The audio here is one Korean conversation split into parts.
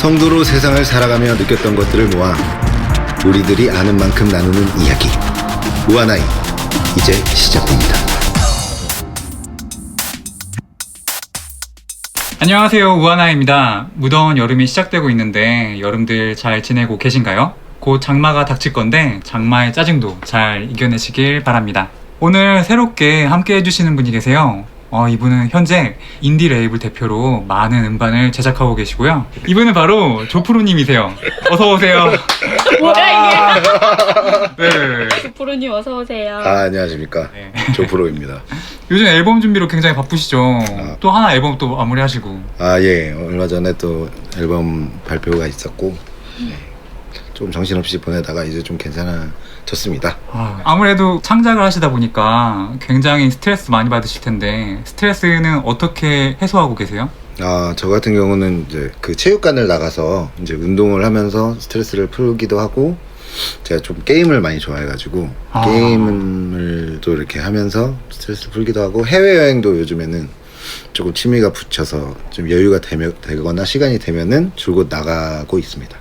성도로 세상을 살아가며 느꼈던 것들을 모아 우리들이 아는 만큼 나누는 이야기. 우아나이 이제 시작됩니다. 안녕하세요, 우아나입니다. 무더운 여름이 시작되고 있는데 여러분들 잘 지내고 계신가요? 곧 장마가 닥칠 건데 장마의 짜증도 잘 이겨내시길 바랍니다. 오늘 새롭게 함께 해주시는 분이 계세요. 이분은 현재 인디 레이블 대표로 많은 음반을 제작하고 계시고요. 이분은 바로 조프로님이세요. 어서오세요. 뭐야 이게? 네. 조프로님 어서 오세요. 안녕하십니까. 네. 조프로입니다. 요즘 앨범 준비로 굉장히 바쁘시죠? 또 하나 앨범 또 마무리하시고. 예. 얼마 전에 또 앨범 발표가 있었고 좀 정신없이 보내다가 이제 좀 괜찮아졌습니다. 아무래도 창작을 하시다 보니까 굉장히 스트레스 많이 받으실 텐데 스트레스는 어떻게 해소하고 계세요? 저 같은 경우는 이제 그 체육관을 나가서 이제 운동을 하면서 스트레스를 풀기도 하고, 제가 좀 게임을 많이 좋아해가지고 게임을 또 이렇게 하면서 스트레스를 풀기도 하고, 해외여행도 요즘에는 조금 취미가 붙여서 좀 여유가 되거나 시간이 되면은 줄곧 나가고 있습니다.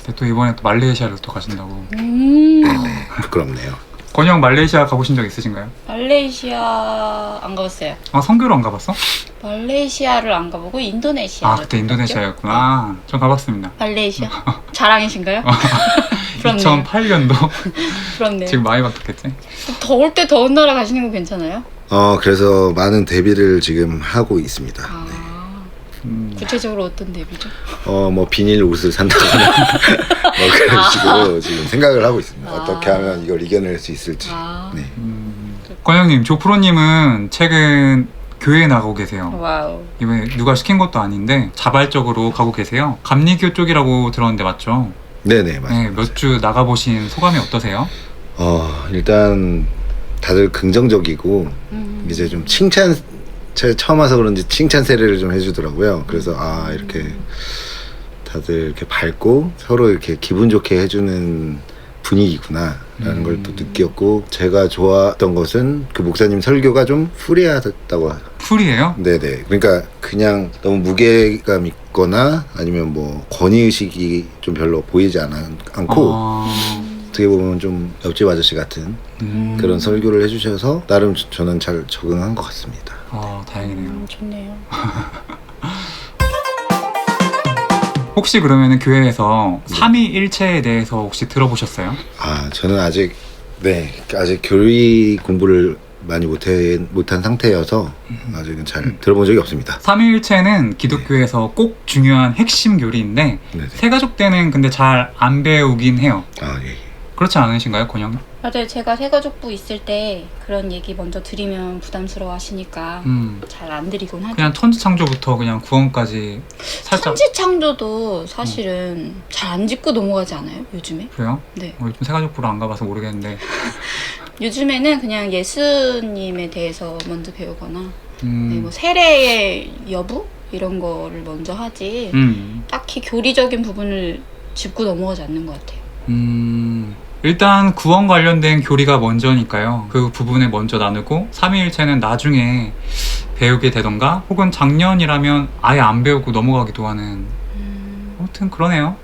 근데 또 이번에 또 말레이시아를 또 가신다고. 네네, 부끄럽네요. 건영 말레이시아 가보신 적 있으신가요? 말레이시아 안 가봤어요. 성교로 안 가봤어? 말레이시아를 안 가보고 인도네시아. 그때 인도네시아였구나. 전 가봤습니다. 말레이시아 자랑이신가요? 부럽네요. 2008년도. 부럽네요. 지금 많이 바뀌었겠지? 더울 때 더운 나라 가시는 거 괜찮아요? 그래서 많은 데뷔를 지금 하고 있습니다. 구체적으로 어떤 데뷔죠? 뭐 비닐 옷을 산다거나 뭐 그런 식으로 지금 생각을 하고 있습니다. 어떻게 하면 이걸 이겨낼 수 있을지. 네. 건영님, 조프로님은 최근 교회에 나가고 계세요. 와우. 이번에 누가 시킨 것도 아닌데 자발적으로 가고 계세요. 감리교 쪽이라고 들었는데 맞죠? 네네, 맞아요. 네, 몇 주 나가보신 소감이 어떠세요? 일단 다들 긍정적이고 이제 좀 칭찬, 제가 처음 와서 그런지 칭찬 세례를 좀 해주더라고요. 그래서 이렇게 다들 이렇게 밝고 서로 이렇게 기분 좋게 해주는 분위기구나 라는 걸 또 느꼈고, 제가 좋았던 것은 그 목사님 설교가 좀 프리하다고. 풀이에요? 네네. 그러니까 그냥 너무 무게감 있거나 아니면 뭐 권위의식이 좀 별로 보이지 않고 어떻게 보면 좀 옆집 아저씨 같은 그런 설교를 해주셔서 나름 저는 잘 적응한 것 같습니다. 다행이네요. 좋네요. 혹시 그러면 교회에서 삼위일체에 대해서 혹시 들어보셨어요? 저는 아직 교리 공부를 많이 못한 상태여서 아직은 잘 들어본 적이 없습니다. 삼위일체는 기독교에서 꼭 중요한 핵심 교리인데 네네. 새가족 때는 근데 잘 안 배우긴 해요. 예. 그렇지 않으신가요, 권영? 맞아요. 제가 새가족부 있을 때 그런 얘기 먼저 드리면 부담스러워 하시니까 잘 안 드리곤 하죠. 그냥 천지창조부터 그냥 구원까지 살짝. 천지창조도 사실은 잘 안 짚고 넘어가지 않아요? 요즘에? 그래요? 네. 요즘 새가족부를 안 가봐서 모르겠는데. 요즘에는 그냥 예수님에 대해서 먼저 배우거나 뭐 세례의 여부? 이런 거를 먼저 하지 딱히 교리적인 부분을 짚고 넘어가지 않는 것 같아요. 일단 구원 관련된 교리가 먼저니까요. 그 부분에 먼저 나누고 삼위일체는 나중에 배우게 되던가 혹은 작년이라면 아예 안 배우고 넘어가기도 하는. 아무튼 그러네요.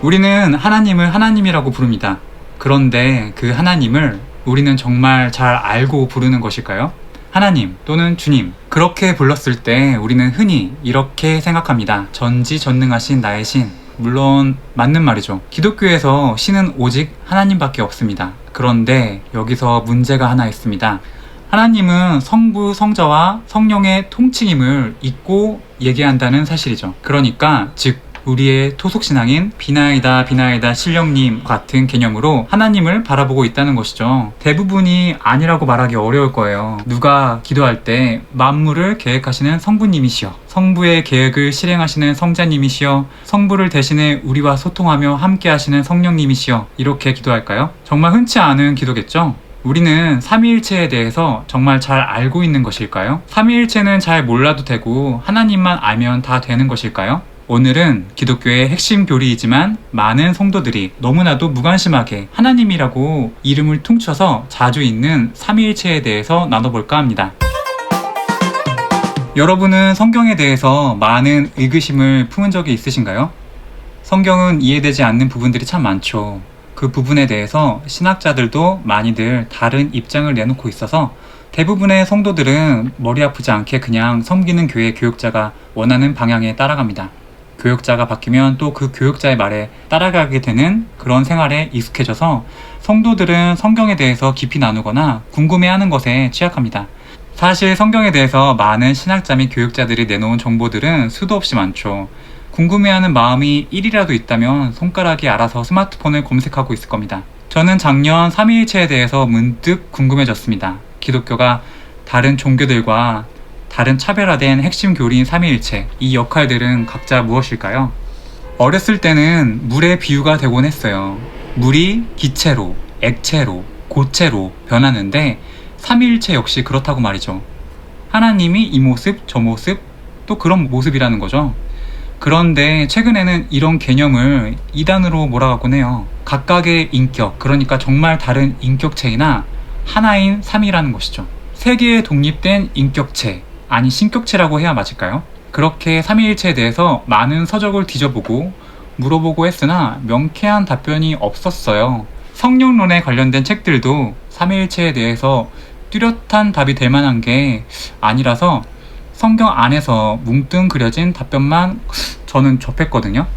우리는 하나님을 하나님이라고 부릅니다. 그런데 그 하나님을 우리는 정말 잘 알고 부르는 것일까요? 하나님 또는 주님, 그렇게 불렀을 때 우리는 흔히 이렇게 생각합니다. 전지전능하신 나의 신. 물론 맞는 말이죠. 기독교에서 신은 오직 하나님밖에 없습니다. 그런데 여기서 문제가 하나 있습니다. 하나님은 성부, 성자와 성령의 통칭임을 잊고 얘기한다는 사실이죠. 그러니까 즉 우리의 토속신앙인 비나이다 비나이다 신령님 같은 개념으로 하나님을 바라보고 있다는 것이죠. 대부분이 아니라고 말하기 어려울 거예요. 누가 기도할 때 만물을 계획하시는 성부님이시여, 성부의 계획을 실행하시는 성자님이시여, 성부를 대신해 우리와 소통하며 함께 하시는 성령님이시여, 이렇게 기도할까요? 정말 흔치 않은 기도겠죠? 우리는 삼위일체에 대해서 정말 잘 알고 있는 것일까요? 삼위일체는 잘 몰라도 되고 하나님만 알면 다 되는 것일까요? 오늘은 기독교의 핵심 교리이지만 많은 성도들이 너무나도 무관심하게 하나님이라고 이름을 퉁쳐서 자주 있는 삼위일체에 대해서 나눠볼까 합니다. 여러분은 성경에 대해서 많은 의구심을 품은 적이 있으신가요? 성경은 이해되지 않는 부분들이 참 많죠. 그 부분에 대해서 신학자들도 많이들 다른 입장을 내놓고 있어서 대부분의 성도들은 머리 아프지 않게 그냥 섬기는 교회 교육자가 원하는 방향에 따라갑니다. 교육자가 바뀌면 또 그 교육자의 말에 따라가게 되는 그런 생활에 익숙해져서 성도들은 성경에 대해서 깊이 나누거나 궁금해하는 것에 취약합니다. 사실 성경에 대해서 많은 신학자 및 교육자들이 내놓은 정보들은 수도 없이 많죠. 궁금해하는 마음이 1이라도 있다면 손가락이 알아서 스마트폰을 검색하고 있을 겁니다. 저는 작년 삼위일체에 대해서 문득 궁금해졌습니다. 기독교가 다른 종교들과 다른 차별화된 핵심 교리인 삼위일체, 이 역할들은 각자 무엇일까요? 어렸을 때는 물의 비유가 되곤 했어요. 물이 기체로, 액체로, 고체로 변하는데 삼위일체 역시 그렇다고 말이죠. 하나님이 이 모습, 저 모습, 또 그런 모습이라는 거죠. 그런데 최근에는 이런 개념을 이단으로 몰아가곤 해요. 각각의 인격, 그러니까 정말 다른 인격체이나 하나인 삼위라는 것이죠. 세 개의 독립된 인격체, 아니 신격체라고 해야 맞을까요? 그렇게 삼위일체에 대해서 많은 서적을 뒤져보고 물어보고 했으나 명쾌한 답변이 없었어요. 성령론에 관련된 책들도 삼위일체에 대해서 뚜렷한 답이 될 만한 게 아니라서 성경 안에서 뭉뚱그려진 답변만 저는 접했거든요.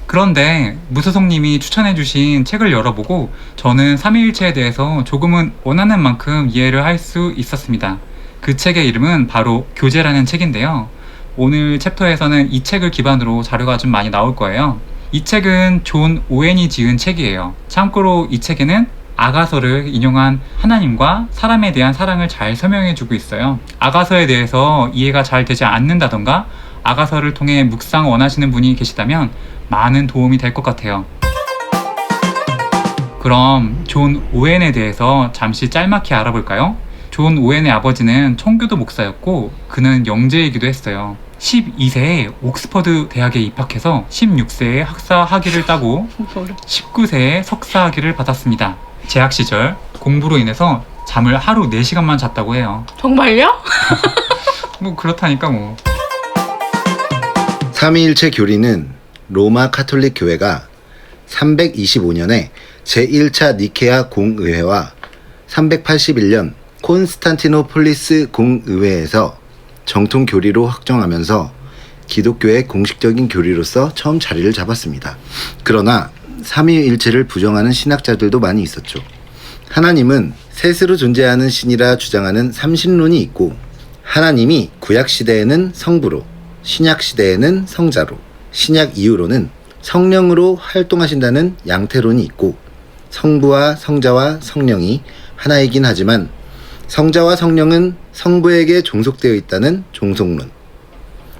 그런데 무소속님이 추천해주신 책을 열어보고 저는 삼위일체에 대해서 조금은 원하는 만큼 이해를 할 수 있었습니다. 그 책의 이름은 바로 교제라는 책인데요. 오늘 챕터에서는 이 책을 기반으로 자료가 좀 많이 나올 거예요. 이 책은 존 오웬이 지은 책이에요. 참고로 이 책에는 아가서를 인용한 하나님과 사람에 대한 사랑을 잘 설명해주고 있어요. 아가서에 대해서 이해가 잘 되지 않는다던가 아가서를 통해 묵상 원하시는 분이 계시다면 많은 도움이 될 것 같아요. 그럼 존 오웬에 대해서 잠시 짤막히 알아볼까요? 존 오웬의 아버지는 청교도 목사였고 그는 영재이기도 했어요. 12세에 옥스퍼드 대학에 입학해서 16세에 학사 학위를 따고 19세에 석사 학위를 받았습니다. 재학 시절 공부로 인해서 잠을 하루 4시간만 잤다고 해요. 정말요? 뭐 그렇다니까 뭐. 삼위일체 교리는 로마 카톨릭 교회가 325년에 제1차 니케아 공의회와 381년 콘스탄티노폴리스 공의회에서 정통 교리로 확정하면서 기독교의 공식적인 교리로서 처음 자리를 잡았습니다. 그러나 삼위일체를 부정하는 신학자들도 많이 있었죠. 하나님은 셋으로 존재하는 신이라 주장하는 삼신론이 있고 하나님이 구약시대에는 성부로, 신약시대에는 성자로, 신약 이후로는 성령으로 활동하신다는 양태론이 있고 성부와 성자와 성령이 하나이긴 하지만 성자와 성령은 성부에게 종속되어 있다는 종속론,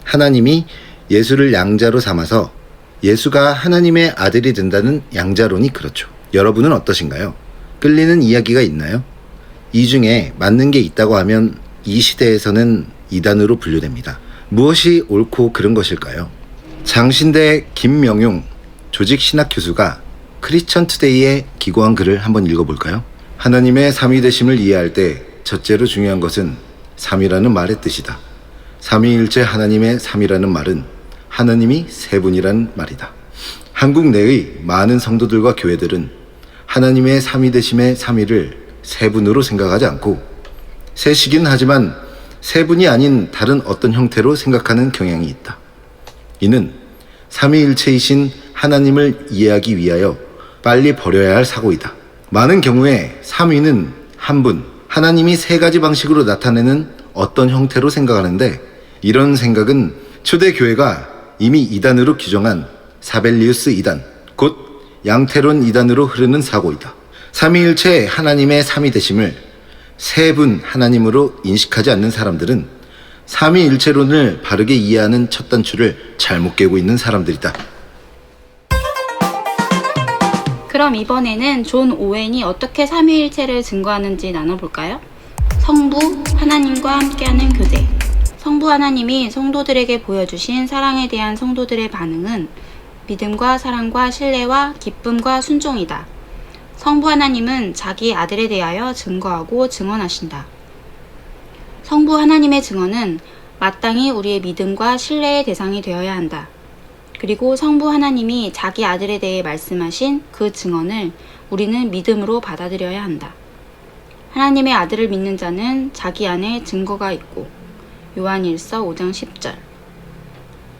하나님이 예수를 양자로 삼아서 예수가 하나님의 아들이 된다는 양자론이 그렇죠. 여러분은 어떠신가요? 끌리는 이야기가 있나요? 이 중에 맞는 게 있다고 하면 이 시대에서는 이단으로 분류됩니다. 무엇이 옳고 그른 것일까요? 장신대 김명용 조직신학 교수가 크리스천 투데이에 기고한 글을 한번 읽어볼까요? 하나님의 삼위되심을 이해할 때 첫째로 중요한 것은 삼위라는 말의 뜻이다. 삼위일체 하나님의 삼위라는 말은 하나님이 세 분이라는 말이다. 한국 내의 많은 성도들과 교회들은 하나님의 삼위되심의 삼위를 세 분으로 생각하지 않고 셋이긴 하지만 세 분이 아닌 다른 어떤 형태로 생각하는 경향이 있다. 이는 삼위일체이신 하나님을 이해하기 위하여 빨리 버려야 할 사고이다. 많은 경우에 삼위는 한 분, 하나님이 세 가지 방식으로 나타내는 어떤 형태로 생각하는데 이런 생각은 초대교회가 이미 이단으로 규정한 사벨리우스 이단, 곧 양태론 이단으로 흐르는 사고이다. 삼위일체 하나님의 삼위되심을 세 분 하나님으로 인식하지 않는 사람들은 삼위일체론을 바르게 이해하는 첫 단추를 잘못 깨고 있는 사람들이다. 그럼 이번에는 존 오웬이 어떻게 삼위일체를 증거하는지 나눠볼까요? 성부, 하나님과 함께하는 교제. 성부 하나님이 성도들에게 보여주신 사랑에 대한 성도들의 반응은 믿음과 사랑과 신뢰와 기쁨과 순종이다. 성부 하나님은 자기 아들에 대하여 증거하고 증언하신다. 성부 하나님의 증언은 마땅히 우리의 믿음과 신뢰의 대상이 되어야 한다. 그리고 성부 하나님이 자기 아들에 대해 말씀하신 그 증언을 우리는 믿음으로 받아들여야 한다. 하나님의 아들을 믿는 자는 자기 안에 증거가 있고 요한일서 5장 10절.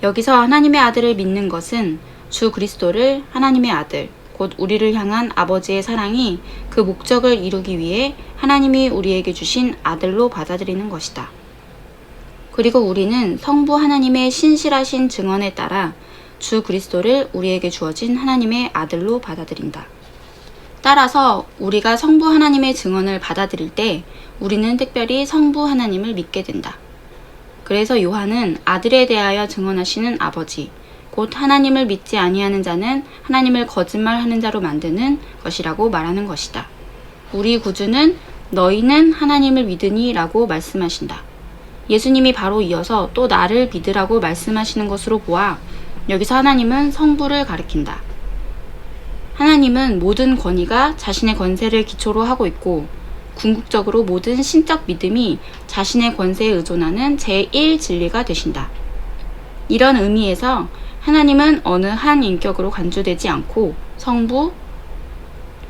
여기서 하나님의 아들을 믿는 것은 주 그리스도를 하나님의 아들, 곧 우리를 향한 아버지의 사랑이 그 목적을 이루기 위해 하나님이 우리에게 주신 아들로 받아들이는 것이다. 그리고 우리는 성부 하나님의 신실하신 증언에 따라 주 그리스도를 우리에게 주어진 하나님의 아들로 받아들인다. 따라서 우리가 성부 하나님의 증언을 받아들일 때 우리는 특별히 성부 하나님을 믿게 된다. 그래서 요한은 아들에 대하여 증언하시는 아버지, 곧 하나님을 믿지 아니하는 자는 하나님을 거짓말하는 자로 만드는 것이라고 말하는 것이다. 우리 구주는 너희는 하나님을 믿으니 라고 말씀하신다. 예수님이 바로 이어서 또 나를 믿으라고 말씀하시는 것으로 보아 여기서 하나님은 성부를 가리킨다. 하나님은 모든 권위가 자신의 권세를 기초로 하고 있고 궁극적으로 모든 신적 믿음이 자신의 권세에 의존하는 제1진리가 되신다. 이런 의미에서 하나님은 어느 한 인격으로 간주되지 않고 성부,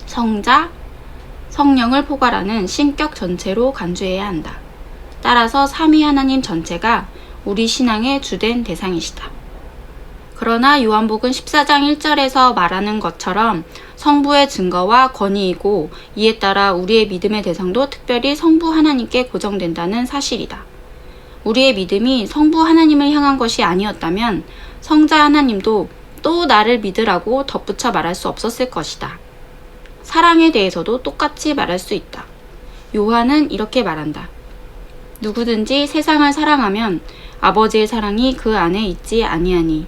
성자, 성령을 포괄하는 신격 전체로 간주해야 한다. 따라서 삼위 하나님 전체가 우리 신앙의 주된 대상이시다. 그러나 요한복음 14장 1절에서 말하는 것처럼 성부의 증거와 권위이고 이에 따라 우리의 믿음의 대상도 특별히 성부 하나님께 고정된다는 사실이다. 우리의 믿음이 성부 하나님을 향한 것이 아니었다면 성자 하나님도 또 나를 믿으라고 덧붙여 말할 수 없었을 것이다. 사랑에 대해서도 똑같이 말할 수 있다. 요한은 이렇게 말한다. 누구든지 세상을 사랑하면 아버지의 사랑이 그 안에 있지 아니하니.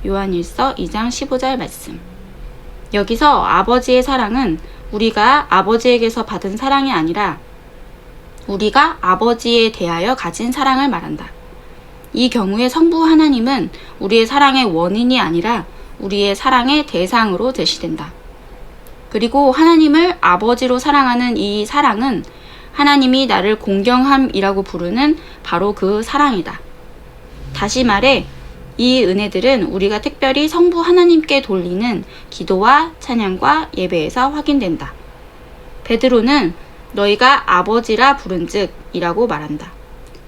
요한일서 2장 15절 말씀. 여기서 아버지의 사랑은 우리가 아버지에게서 받은 사랑이 아니라 우리가 아버지에 대하여 가진 사랑을 말한다. 이 경우에 성부 하나님은 우리의 사랑의 원인이 아니라 우리의 사랑의 대상으로 제시된다. 그리고 하나님을 아버지로 사랑하는 이 사랑은 하나님이 나를 공경함이라고 부르는 바로 그 사랑이다. 다시 말해 이 은혜들은 우리가 특별히 성부 하나님께 돌리는 기도와 찬양과 예배에서 확인된다. 베드로는 너희가 아버지라 부른즉 이라고 말한다.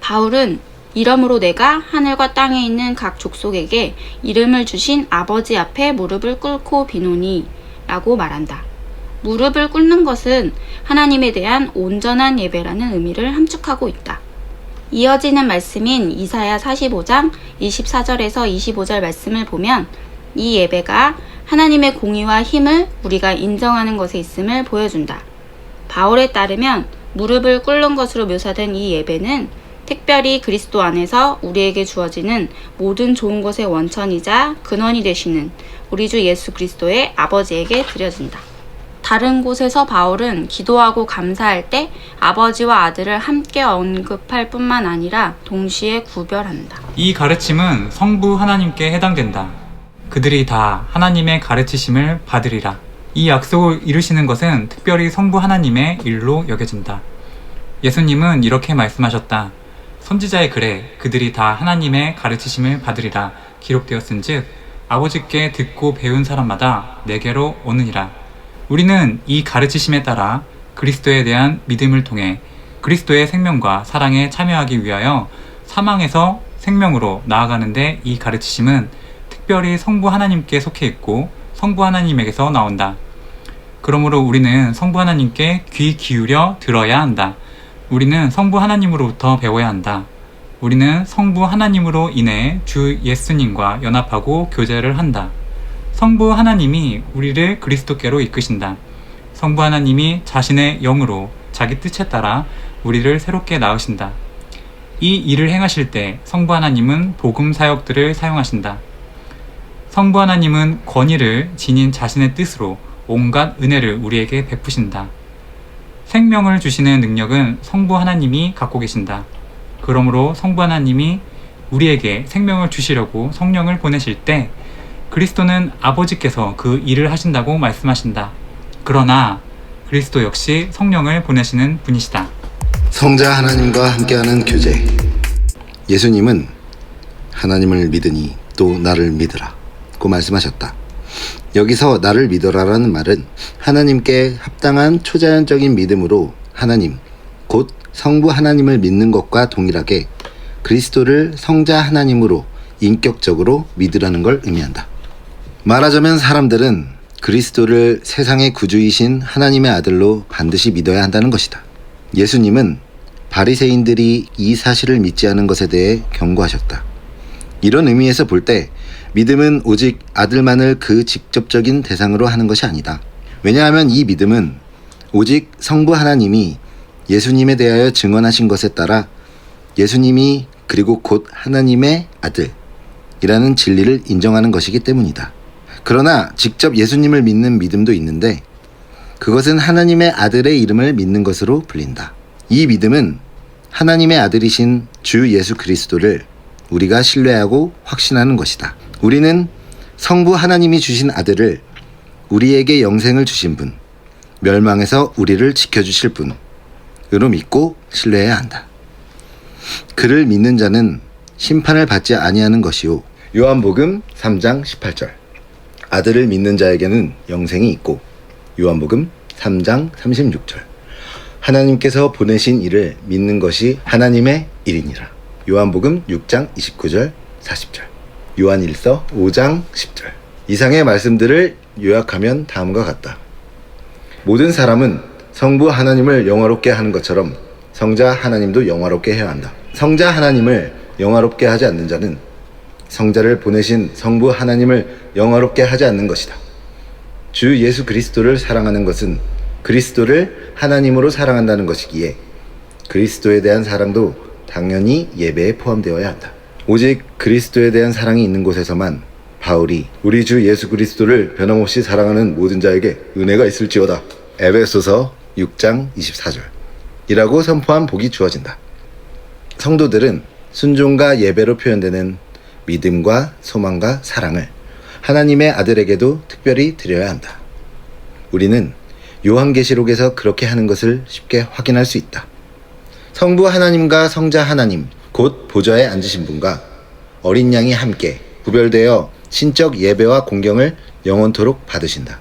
바울은 이러므로 내가 하늘과 땅에 있는 각 족속에게 이름을 주신 아버지 앞에 무릎을 꿇고 비노니 라고 말한다. 무릎을 꿇는 것은 하나님에 대한 온전한 예배라는 의미를 함축하고 있다. 이어지는 말씀인 이사야 45장 24절에서 25절 말씀을 보면 이 예배가 하나님의 공의와 힘을 우리가 인정하는 것에 있음을 보여준다. 바울에 따르면 무릎을 꿇는 것으로 묘사된 이 예배는 특별히 그리스도 안에서 우리에게 주어지는 모든 좋은 것의 원천이자 근원이 되시는 우리 주 예수 그리스도의 아버지에게 드려진다. 다른 곳에서 바울은 기도하고 감사할 때 아버지와 아들을 함께 언급할 뿐만 아니라 동시에 구별한다. 이 가르침은 성부 하나님께 해당된다. 그들이 다 하나님의 가르치심을 받으리라. 이 약속을 이루시는 것은 특별히 성부 하나님의 일로 여겨진다. 예수님은 이렇게 말씀하셨다. 선지자의 글에 그들이 다 하나님의 가르치심을 받으리라 기록되었은즉 아버지께 듣고 배운 사람마다 내게로 오느니라. 우리는 이 가르치심에 따라 그리스도에 대한 믿음을 통해 그리스도의 생명과 사랑에 참여하기 위하여 사망에서 생명으로 나아가는데 이 가르치심은 특별히 성부 하나님께 속해 있고 성부 하나님에게서 나온다. 그러므로 우리는 성부 하나님께 귀 기울여 들어야 한다. 우리는 성부 하나님으로부터 배워야 한다. 우리는 성부 하나님으로 인해 주 예수님과 연합하고 교제를 한다. 성부 하나님이 우리를 그리스도께로 이끄신다. 성부 하나님이 자신의 영으로 자기 뜻에 따라 우리를 새롭게 낳으신다. 이 일을 행하실 때 성부 하나님은 복음 사역들을 사용하신다. 성부 하나님은 권위를 지닌 자신의 뜻으로 온갖 은혜를 우리에게 베푸신다. 생명을 주시는 능력은 성부 하나님이 갖고 계신다. 그러므로 성부 하나님이 우리에게 생명을 주시려고 성령을 보내실 때 그리스도는 아버지께서 그 일을 하신다고 말씀하신다. 그러나 그리스도 역시 성령을 보내시는 분이시다. 성자 하나님과 함께하는 교제. 예수님은 하나님을 믿으니 또 나를 믿으라 고 말씀하셨다. 여기서 나를 믿어라라는 말은 하나님께 합당한 초자연적인 믿음으로 하나님, 곧 성부 하나님을 믿는 것과 동일하게 그리스도를 성자 하나님으로 인격적으로 믿으라는 걸 의미한다. 말하자면 사람들은 그리스도를 세상의 구주이신 하나님의 아들로 반드시 믿어야 한다는 것이다. 예수님은 바리새인들이 이 사실을 믿지 않은 것에 대해 경고하셨다. 이런 의미에서 볼 때 믿음은 오직 아들만을 그 직접적인 대상으로 하는 것이 아니다. 왜냐하면 이 믿음은 오직 성부 하나님이 예수님에 대하여 증언하신 것에 따라 예수님이 그리고 곧 하나님의 아들이라는 진리를 인정하는 것이기 때문이다. 그러나 직접 예수님을 믿는 믿음도 있는데 그것은 하나님의 아들의 이름을 믿는 것으로 불린다. 이 믿음은 하나님의 아들이신 주 예수 그리스도를 우리가 신뢰하고 확신하는 것이다. 우리는 성부 하나님이 주신 아들을 우리에게 영생을 주신 분, 멸망에서 우리를 지켜주실 분으로 믿고 신뢰해야 한다. 그를 믿는 자는 심판을 받지 아니하는 것이요. 요한복음 3장 18절. 아들을 믿는 자에게는 영생이 있고, 요한복음 3장 36절. 하나님께서 보내신 이를 믿는 것이 하나님의 일이니라. 요한복음 6장 29절 40절. 요한일서 5장 10절. 이상의 말씀들을 요약하면 다음과 같다. 모든 사람은 성부 하나님을 영화롭게 하는 것처럼 성자 하나님도 영화롭게 해야 한다. 성자 하나님을 영화롭게 하지 않는 자는 성자를 보내신 성부 하나님을 영화롭게 하지 않는 것이다. 주 예수 그리스도를 사랑하는 것은 그리스도를 하나님으로 사랑한다는 것이기에 그리스도에 대한 사랑도 당연히 예배에 포함되어야 한다. 오직 그리스도에 대한 사랑이 있는 곳에서만 바울이 우리 주 예수 그리스도를 변함없이 사랑하는 모든 자에게 은혜가 있을지어다. 에베소서 6장 24절 이라고 선포한 복이 주어진다. 성도들은 순종과 예배로 표현되는 믿음과 소망과 사랑을 하나님의 아들에게도 특별히 드려야 한다. 우리는 요한계시록에서 그렇게 하는 것을 쉽게 확인할 수 있다. 성부 하나님과 성자 하나님, 곧 보좌에 앉으신 분과 어린 양이 함께 구별되어 신적 예배와 공경을 영원토록 받으신다.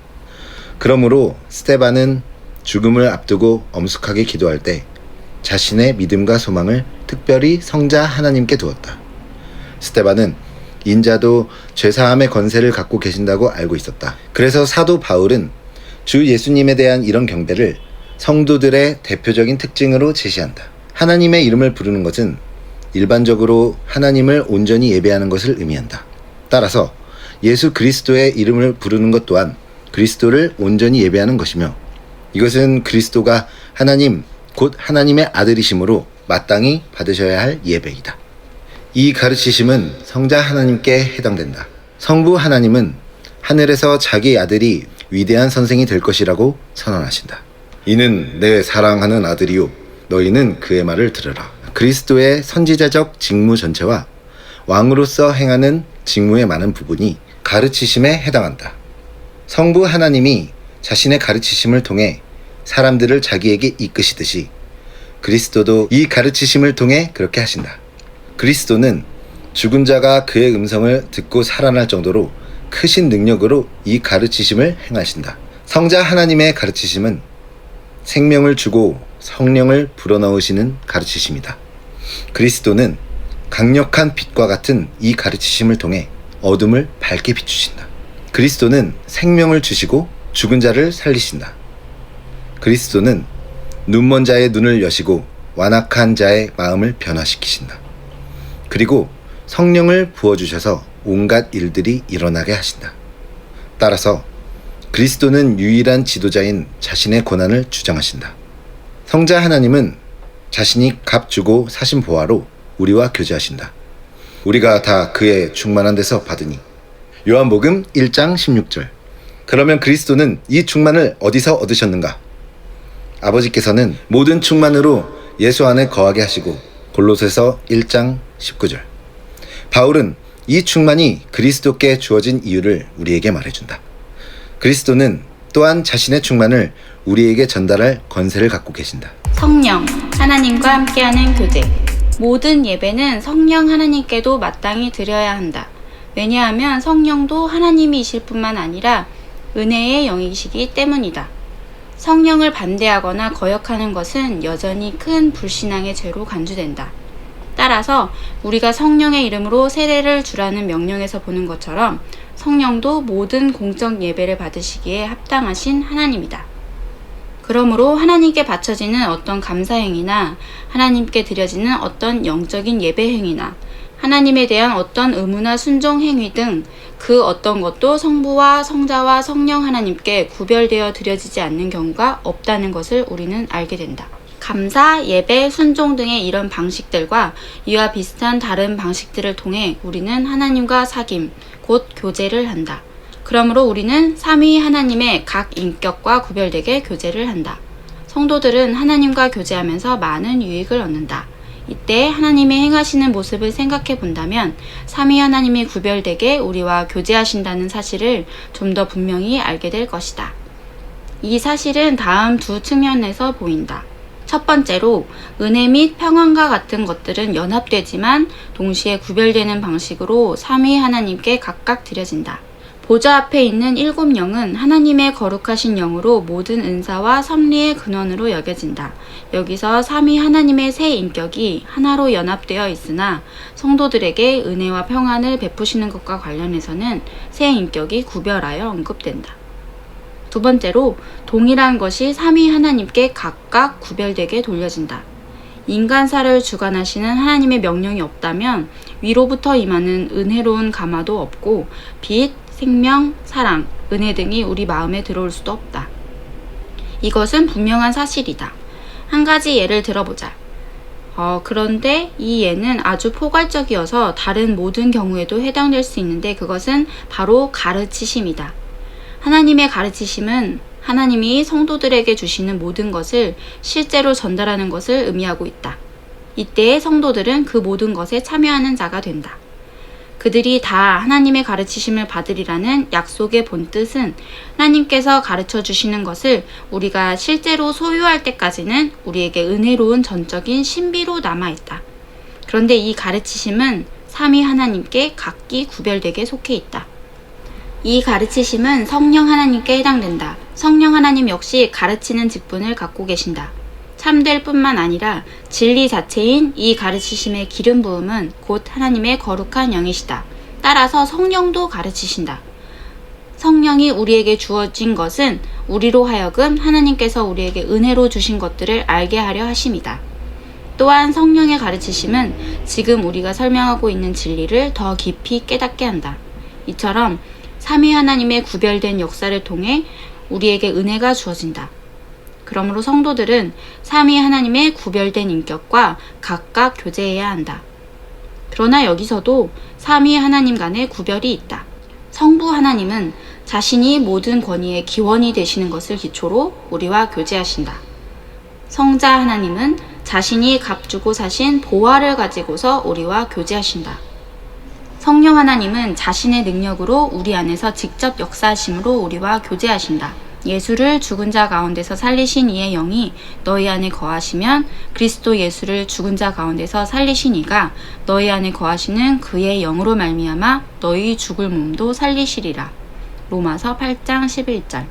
그러므로 스데반은 죽음을 앞두고 엄숙하게 기도할 때 자신의 믿음과 소망을 특별히 성자 하나님께 두었다. 스데반은 인자도 죄사함의 권세를 갖고 계신다고 알고 있었다. 그래서 사도 바울은 주 예수님에 대한 이런 경배를 성도들의 대표적인 특징으로 제시한다. 하나님의 이름을 부르는 것은 일반적으로 하나님을 온전히 예배하는 것을 의미한다. 따라서 예수 그리스도의 이름을 부르는 것 또한 그리스도를 온전히 예배하는 것이며 이것은 그리스도가 하나님, 곧 하나님의 아들이심으로 마땅히 받으셔야 할 예배이다. 이 가르치심은 성자 하나님께 해당된다. 성부 하나님은 하늘에서 자기 아들이 위대한 선생이 될 것이라고 선언하신다. 이는 내 사랑하는 아들이요 너희는 그의 말을 들으라. 그리스도의 선지자적 직무 전체와 왕으로서 행하는 직무의 많은 부분이 가르치심에 해당한다. 성부 하나님이 자신의 가르치심을 통해 사람들을 자기에게 이끄시듯이 그리스도도 이 가르치심을 통해 그렇게 하신다. 그리스도는 죽은 자가 그의 음성을 듣고 살아날 정도로 크신 능력으로 이 가르치심을 행하신다. 성자 하나님의 가르치심은 생명을 주고 성령을 불어넣으시는 가르치심이다. 그리스도는 강력한 빛과 같은 이 가르치심을 통해 어둠을 밝게 비추신다. 그리스도는 생명을 주시고 죽은 자를 살리신다. 그리스도는 눈먼 자의 눈을 여시고 완악한 자의 마음을 변화시키신다. 그리고 성령을 부어주셔서 온갖 일들이 일어나게 하신다. 따라서 그리스도는 유일한 지도자인 자신의 권한을 주장하신다. 성자 하나님은 자신이 값주고 사신 보화로 우리와 교제하신다. 우리가 다 그의 충만한 데서 받으니. 요한복음 1장 16절. 그러면 그리스도는 이 충만을 어디서 얻으셨는가? 아버지께서는 모든 충만으로 예수 안에 거하게 하시고. 골로새서 1장 19절. 바울은 이 충만이 그리스도께 주어진 이유를 우리에게 말해준다. 그리스도는 또한 자신의 충만을 우리에게 전달할 권세를 갖고 계신다. 성령, 하나님과 함께하는 교제. 모든 예배는 성령 하나님께도 마땅히 드려야 한다. 왜냐하면 성령도 하나님이실 뿐만 아니라 은혜의 영이시기 때문이다. 성령을 반대하거나 거역하는 것은 여전히 큰 불신앙의 죄로 간주된다. 따라서 우리가 성령의 이름으로 세례를 주라는 명령에서 보는 것처럼 성령도 모든 공적 예배를 받으시기에 합당하신 하나님이다. 그러므로 하나님께 바쳐지는 어떤 감사행위나 하나님께 드려지는 어떤 영적인 예배행위나 하나님에 대한 어떤 의무나 순종 행위 등 그 어떤 것도 성부와 성자와 성령 하나님께 구별되어 드려지지 않는 경우가 없다는 것을 우리는 알게 된다. 감사, 예배, 순종 등의 이런 방식들과 이와 비슷한 다른 방식들을 통해 우리는 하나님과 사귐, 곧 교제를 한다. 그러므로 우리는 삼위 하나님의 각 인격과 구별되게 교제를 한다. 성도들은 하나님과 교제하면서 많은 유익을 얻는다. 이때 하나님의 행하시는 모습을 생각해 본다면 삼위 하나님이 구별되게 우리와 교제하신다는 사실을 좀 더 분명히 알게 될 것이다. 이 사실은 다음 두 측면에서 보인다. 첫 번째로 은혜 및 평안과 같은 것들은 연합되지만 동시에 구별되는 방식으로 삼위 하나님께 각각 드려진다. 보좌 앞에 있는 7영은 하나님의 거룩하신 영으로 모든 은사와 섭리의 근원으로 여겨진다. 여기서 삼위 하나님의 세 인격이 하나로 연합되어 있으나 성도들에게 은혜와 평안을 베푸시는 것과 관련해서는 세 인격이 구별하여 언급된다. 두 번째로 동일한 것이 삼위 하나님께 각각 구별되게 돌려진다. 인간사를 주관하시는 하나님의 명령이 없다면 위로부터 임하는 은혜로운 감화도 없고 빛, 생명, 사랑, 은혜 등이 우리 마음에 들어올 수도 없다. 이것은 분명한 사실이다. 한 가지 예를 들어보자. 그런데 이 예는 아주 포괄적이어서 다른 모든 경우에도 해당될 수 있는데 그것은 바로 가르치심이다. 하나님의 가르치심은 하나님이 성도들에게 주시는 모든 것을 실제로 전달하는 것을 의미하고 있다. 이때의 성도들은 그 모든 것에 참여하는 자가 된다. 그들이 다 하나님의 가르치심을 받으리라는 약속의 본뜻은 하나님께서 가르쳐 주시는 것을 우리가 실제로 소유할 때까지는 우리에게 은혜로운 전적인 신비로 남아있다. 그런데 이 가르치심은 삼위 하나님께 각기 구별되게 속해 있다. 이 가르치심은 성령 하나님께 해당된다. 성령 하나님 역시 가르치는 직분을 갖고 계신다. 참될 뿐만 아니라 진리 자체인 이 가르치심의 기름 부음은 곧 하나님의 거룩한 영이시다. 따라서 성령도 가르치신다. 성령이 우리에게 주어진 것은 우리로 하여금 하나님께서 우리에게 은혜로 주신 것들을 알게 하려 하심이다. 또한 성령의 가르치심은 지금 우리가 설명하고 있는 진리를 더 깊이 깨닫게 한다. 이처럼 삼위 하나님의 구별된 역사를 통해 우리에게 은혜가 주어진다. 그러므로 성도들은 삼위 하나님의 구별된 인격과 각각 교제해야 한다. 그러나 여기서도 삼위 하나님 간의 구별이 있다. 성부 하나님은 자신이 모든 권위의 기원이 되시는 것을 기초로 우리와 교제하신다. 성자 하나님은 자신이 값주고 사신 보화를 가지고서 우리와 교제하신다. 성령 하나님은 자신의 능력으로 우리 안에서 직접 역사하심으로 우리와 교제하신다. 예수를 죽은 자 가운데서 살리신 이의 영이 너희 안에 거하시면 그리스도 예수를 죽은 자 가운데서 살리신 이가 너희 안에 거하시는 그의 영으로 말미암아 너희 죽을 몸도 살리시리라. 로마서 8장 11절.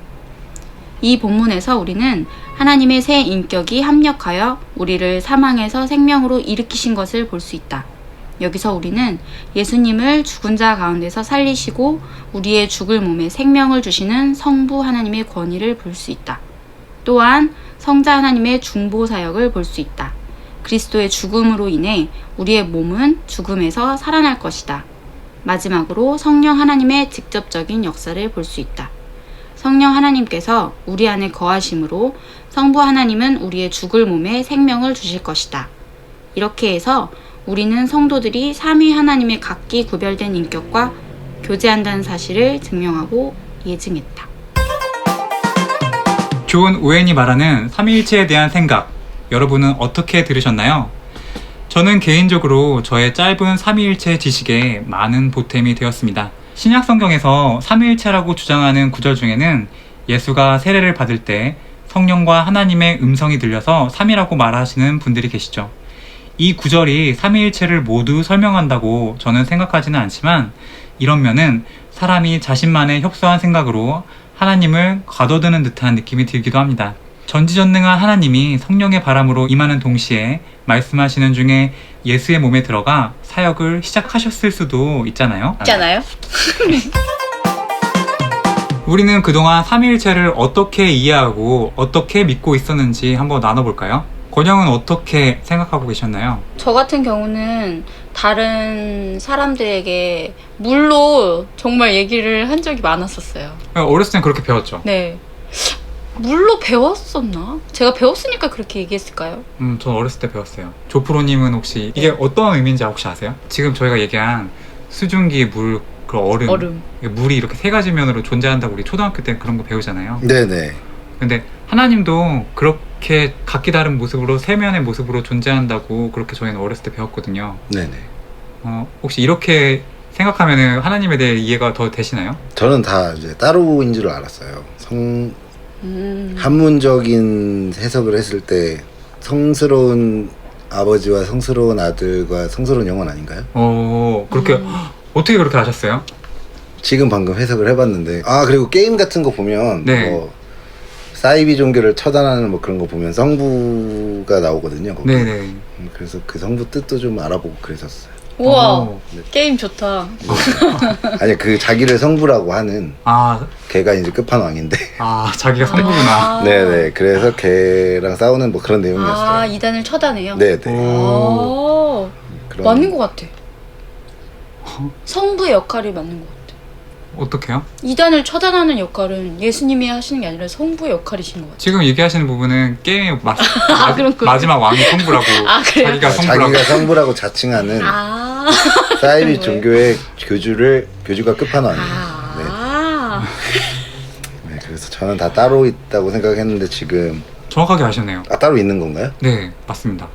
이 본문에서 우리는 하나님의 세 인격이 합력하여 우리를 사망에서 생명으로 일으키신 것을 볼 수 있다. 여기서 우리는 예수님을 죽은 자 가운데서 살리시고 우리의 죽을 몸에 생명을 주시는 성부 하나님의 권위를 볼 수 있다. 또한 성자 하나님의 중보 사역을 볼 수 있다. 그리스도의 죽음으로 인해 우리의 몸은 죽음에서 살아날 것이다. 마지막으로 성령 하나님의 직접적인 역사를 볼 수 있다. 성령 하나님께서 우리 안에 거하심으로 성부 하나님은 우리의 죽을 몸에 생명을 주실 것이다. 이렇게 해서 우리는 성도들이 삼위 하나님의 각기 구별된 인격과 교제한다는 사실을 증명하고 예증했다. 존 오웬이 말하는 삼위일체에 대한 생각, 여러분은 어떻게 들으셨나요? 저는 개인적으로 저의 짧은 삼위일체 지식에 많은 보탬이 되었습니다. 신약 성경에서 삼위일체라고 주장하는 구절 중에는 예수가 세례를 받을 때 성령과 하나님의 음성이 들려서 삼위라고 말하시는 분들이 계시죠. 이 구절이 삼위일체를 모두 설명한다고 저는 생각하지는 않지만 이런 면은 사람이 자신만의 협소한 생각으로 하나님을 가둬드는 듯한 느낌이 들기도 합니다. 전지전능한 하나님이 성령의 바람으로 임하는 동시에 말씀하시는 중에 예수의 몸에 들어가 사역을 시작하셨을 수도 있잖아요. 우리는 그동안 삼위일체를 어떻게 이해하고 어떻게 믿고 있었는지 한번 나눠볼까요? 권영은 어떻게 생각하고 계셨나요? 저 같은 경우는 다른 사람들에게 물로 정말 얘기를 한 적이 많았었어요. 어렸을 땐 그렇게 배웠죠. 네. 물로 배웠었나? 제가 배웠으니까 그렇게 얘기했을까요? 전 어렸을 때 배웠어요. 조프로님은 혹시 이게 어떤 의미인지 혹시 아세요? 지금 저희가 얘기한 수증기, 물, 그 얼음. 물이 이렇게 세 가지 면으로 존재한다고 우리 초등학교 때 그런 거 배우잖아요. 네네. 근데 하나님도 그렇게 각기 다른 모습으로 세면의 모습으로 존재한다고 그렇게 저희는 어렸을 때 배웠거든요. 네네. 혹시 이렇게 생각하면 하나님에 대해 이해가 더 되시나요? 저는 다 이제 따로인 줄 알았어요. 한문적인 해석을 했을 때 성스러운 아버지와 성스러운 아들과 성스러운 영혼 아닌가요? 그렇게 어떻게 그렇게 아셨어요? 지금 방금 해석을 해봤는데 그리고 게임 같은 거 보면 네. 뭐 사이비 종교를 처단하는 뭐 그런 거 보면 성부가 나오거든요. 거기. 네네. 그래서 그 성부 뜻도 좀 알아보고 그랬었어요. 우와, 게임 좋다. 아니 그 자기를 성부라고 하는 걔가 이제 끝판왕인데. 자기가 성부구나. 네네. 그래서 걔랑 싸우는 뭐 그런 내용이었어요. 이단을 처단해요? 네네. 그런... 맞는 것 같아. 성부의 역할이 맞는 것 같아. 어떻게요? 이단을 처단하는 역할은 예수님이 하시는 게 아니라 성부의 역할이신 것 같아요. 지금 얘기하시는 부분은 게임의 마지막 왕이 성부라고 그래요? 자기가 성부라고 자칭하는 사이비 종교의 교주가 끝판왕이에요. 네, 그래서 저는 다 따로 있다고 생각했는데 지금 정확하게 아셨네요. 따로 있는 건가요? 네, 맞습니다.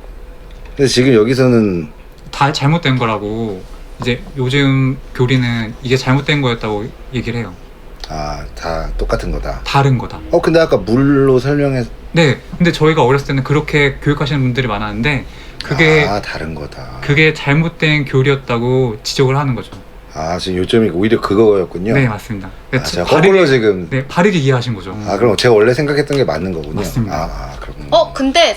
근데 지금 여기서는 다 잘못된 거라고 이제 요즘 교리는 이게 잘못된 거였다고 얘기를 해요. 다 똑같은 거다. 다른 거다. 근데 아까 물로 네, 근데 저희가 어렸을 때는 그렇게 교육하시는 분들이 많았는데 그게 다른 거다. 그게 잘못된 교리였다고 지적을 하는 거죠. 지금 요점이 오히려 그거였군요. 네, 맞습니다. 제가 거꾸로 지금. 네, 바르게 이해하신 거죠. 그럼 제가 원래 생각했던 게 맞는 거군요. 맞습니다. 그렇군요. 근데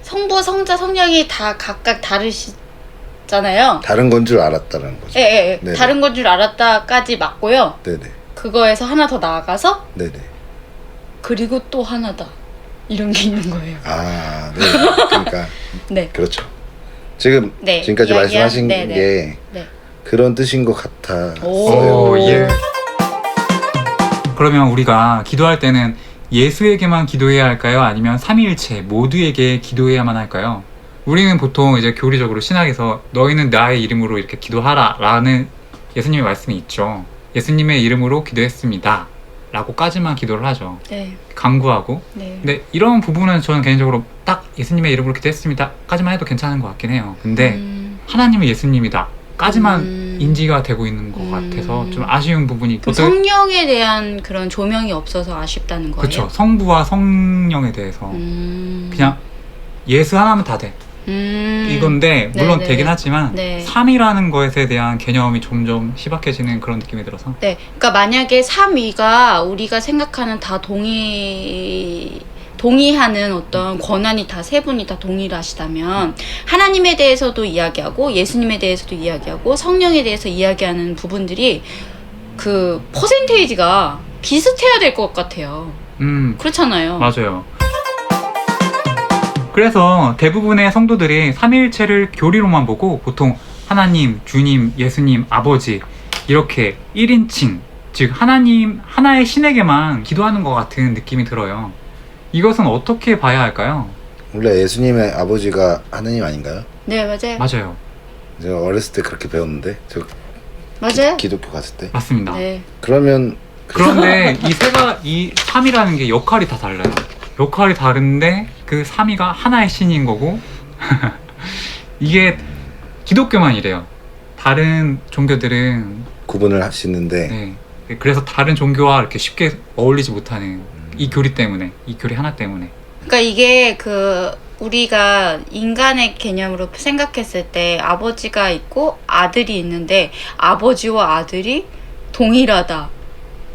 성부, 성자, 성령이 다 각각 다르시잖아요. 다른 건 줄 알았다는 거죠. 예. 다른 건 줄 알았다까지 맞고요. 네네. 그거에서 하나 더 나아가서 네네. 그리고 또 하나다. 이런 게 있는 거예요. 네. 그러니까 네. 그렇죠. 지금 지금까지 말씀하신 게 그런 뜻인 것 같았어요. 예. 그러면 우리가 기도할 때는 예수에게만 기도해야 할까요? 아니면 삼위일체 모두에게 기도해야만 할까요? 우리는 보통 이제 교리적으로 신학에서 너희는 나의 이름으로 이렇게 기도하라 라는 예수님의 말씀이 있죠. 예수님의 이름으로 기도했습니다 라고까지만 기도를 하죠. 네. 간구하고. 네. 근데 이런 부분은 저는 개인적으로 딱 예수님의 이름으로 기도했습니다 까지만 해도 괜찮은 것 같긴 해요. 근데 하나님은 예수님이다 까지만 인지가 되고 있는 것 같아서 좀 아쉬운 부분이 성령에 대한 그런 조명이 없어서 아쉽다는 거예요? 그렇죠. 성부와 성령에 대해서 그냥 예수 하나면 다 돼. 이건데 물론 되긴 하지만 삼위라는 것에 대한 개념이 점점 희박해지는 그런 느낌이 들어서 그러니까 만약에 삼위가 우리가 생각하는 다 동의하는 어떤 권한이 다 세 분이 다 동일하시다면 하나님에 대해서도 이야기하고 예수님에 대해서도 이야기하고 성령에 대해서 이야기하는 부분들이 그 퍼센테이지가 비슷해야 될 것 같아요. 그렇잖아요. 맞아요. 그래서 대부분의 성도들이 삼위일체를 교리로만 보고 보통 하나님, 주님, 예수님, 아버지 이렇게 1인칭 즉 하나님 하나의 신에게만 기도하는 것 같은 느낌이 들어요. 이것은 어떻게 봐야 할까요? 원래 예수님의 아버지가 하나님 아닌가요? 네, 맞아요. 맞아요. 제가 어렸을 때 그렇게 배웠는데 맞아요? 기독교 갔을 때. 맞습니다. 네. 그런데 이 3이라는 게 역할이 다 달라요. 역할이 다른데 그 3위가 하나의 신인 거고 이게 기독교만 이래요. 다른 종교들은 구분을 하시는데 그래서 다른 종교와 이렇게 쉽게 어울리지 못하는 이 교리 때문에, 이 교리 하나 때문에. 그러니까 이게 그 우리가 인간의 개념으로 생각했을 때 아버지가 있고 아들이 있는데 아버지와 아들이 동일하다.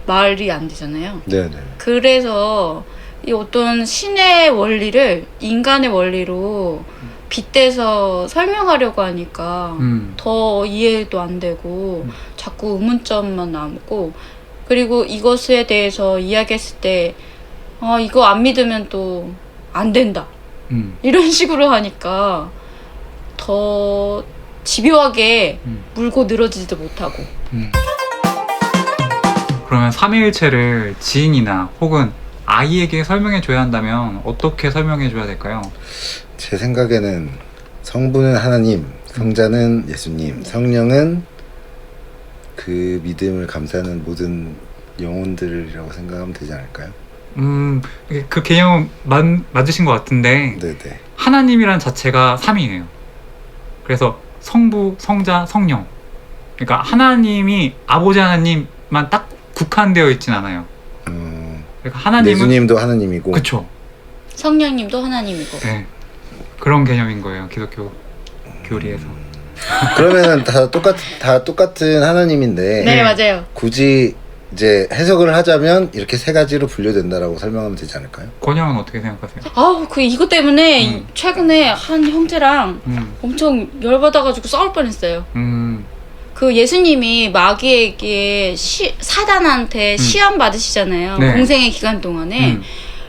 말이 안 되잖아요. 네네. 그래서 이 어떤 신의 원리를 인간의 원리로 빗대서 설명하려고 하니까 더 이해도 안 되고 자꾸 의문점만 남고, 그리고 이것에 대해서 이야기했을 때 이거 안 믿으면 또 안 된다. 이런 식으로 하니까 더 집요하게 물고 늘어지지도 못하고. 그러면 삼위일체를 지인이나 혹은 아이에게 설명해 줘야 한다면 어떻게 설명해 줘야 될까요? 제 생각에는 성부는 하나님, 성자는 예수님, 성령은 그 믿음을 감사하는 모든 영혼들이라고 생각하면 되지 않을까요? 그 개념 맞으신 것 같은데 네네. 하나님이란 자체가 삼위예요. 그래서 성부, 성자, 성령. 그러니까 하나님이 아버지 하나님만 딱 국한되어 있진 않아요. 그러니까 하나님은 예수님도 하나님이고. 그쵸. 성령님도 하나님이고. 네. 그런 개념인 거예요. 기독교 교리에서. 그러면은 다 똑같은 하나님인데. 네, 맞아요. 굳이 이제 해석을 하자면 이렇게 세 가지로 분류된다라고 설명하면 되지 않을까요? 권영은 어떻게 생각하세요? 이것 때문에 최근에 한 형제랑 엄청 열받아가지고 싸울 뻔했어요. 그 예수님이 마귀에게 사단한테 시험 받으시잖아요. 네. 공생의 기간 동안에.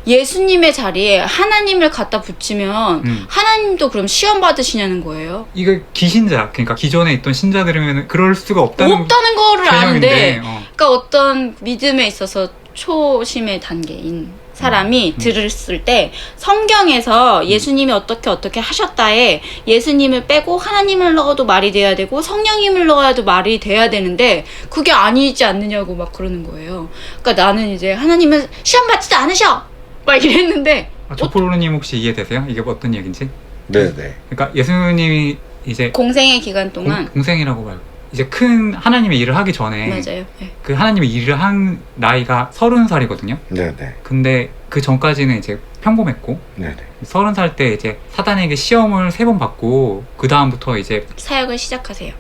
예수님의 자리에 하나님을 갖다 붙이면 하나님도 그럼 시험 받으시냐는 거예요. 이거 기신자, 그러니까 기존에 있던 신자들이면 그럴 수가 없다는 거를 아는데, 개념인데, 그러니까 어떤 믿음에 있어서 초심의 단계인 사람이 들었을 때 성경에서 예수님이 어떻게 하셨다에 예수님을 빼고 하나님을 넣어도 말이 돼야 되고 성령님을 넣어도 말이 돼야 되는데 그게 아니지 않느냐고 막 그러는 거예요. 그러니까 나는 이제 하나님은 시험 받지도 않으셔! 막 이랬는데. 조프로님 혹시 이해되세요? 이게 어떤 얘기인지? 네네. 그러니까 예수님이 이제 공생의 기간 동안. 공생이라고 말고 이제 큰 하나님의 일을 하기 전에 맞아요. 네. 그 하나님의 일을 한 나이가 30살이거든요. 네네. 근데 그 전까지는 이제 평범했고 네네. 30살 때 이제 사단에게 시험을 3번 받고 그 다음부터 이제 사역을 시작하세요.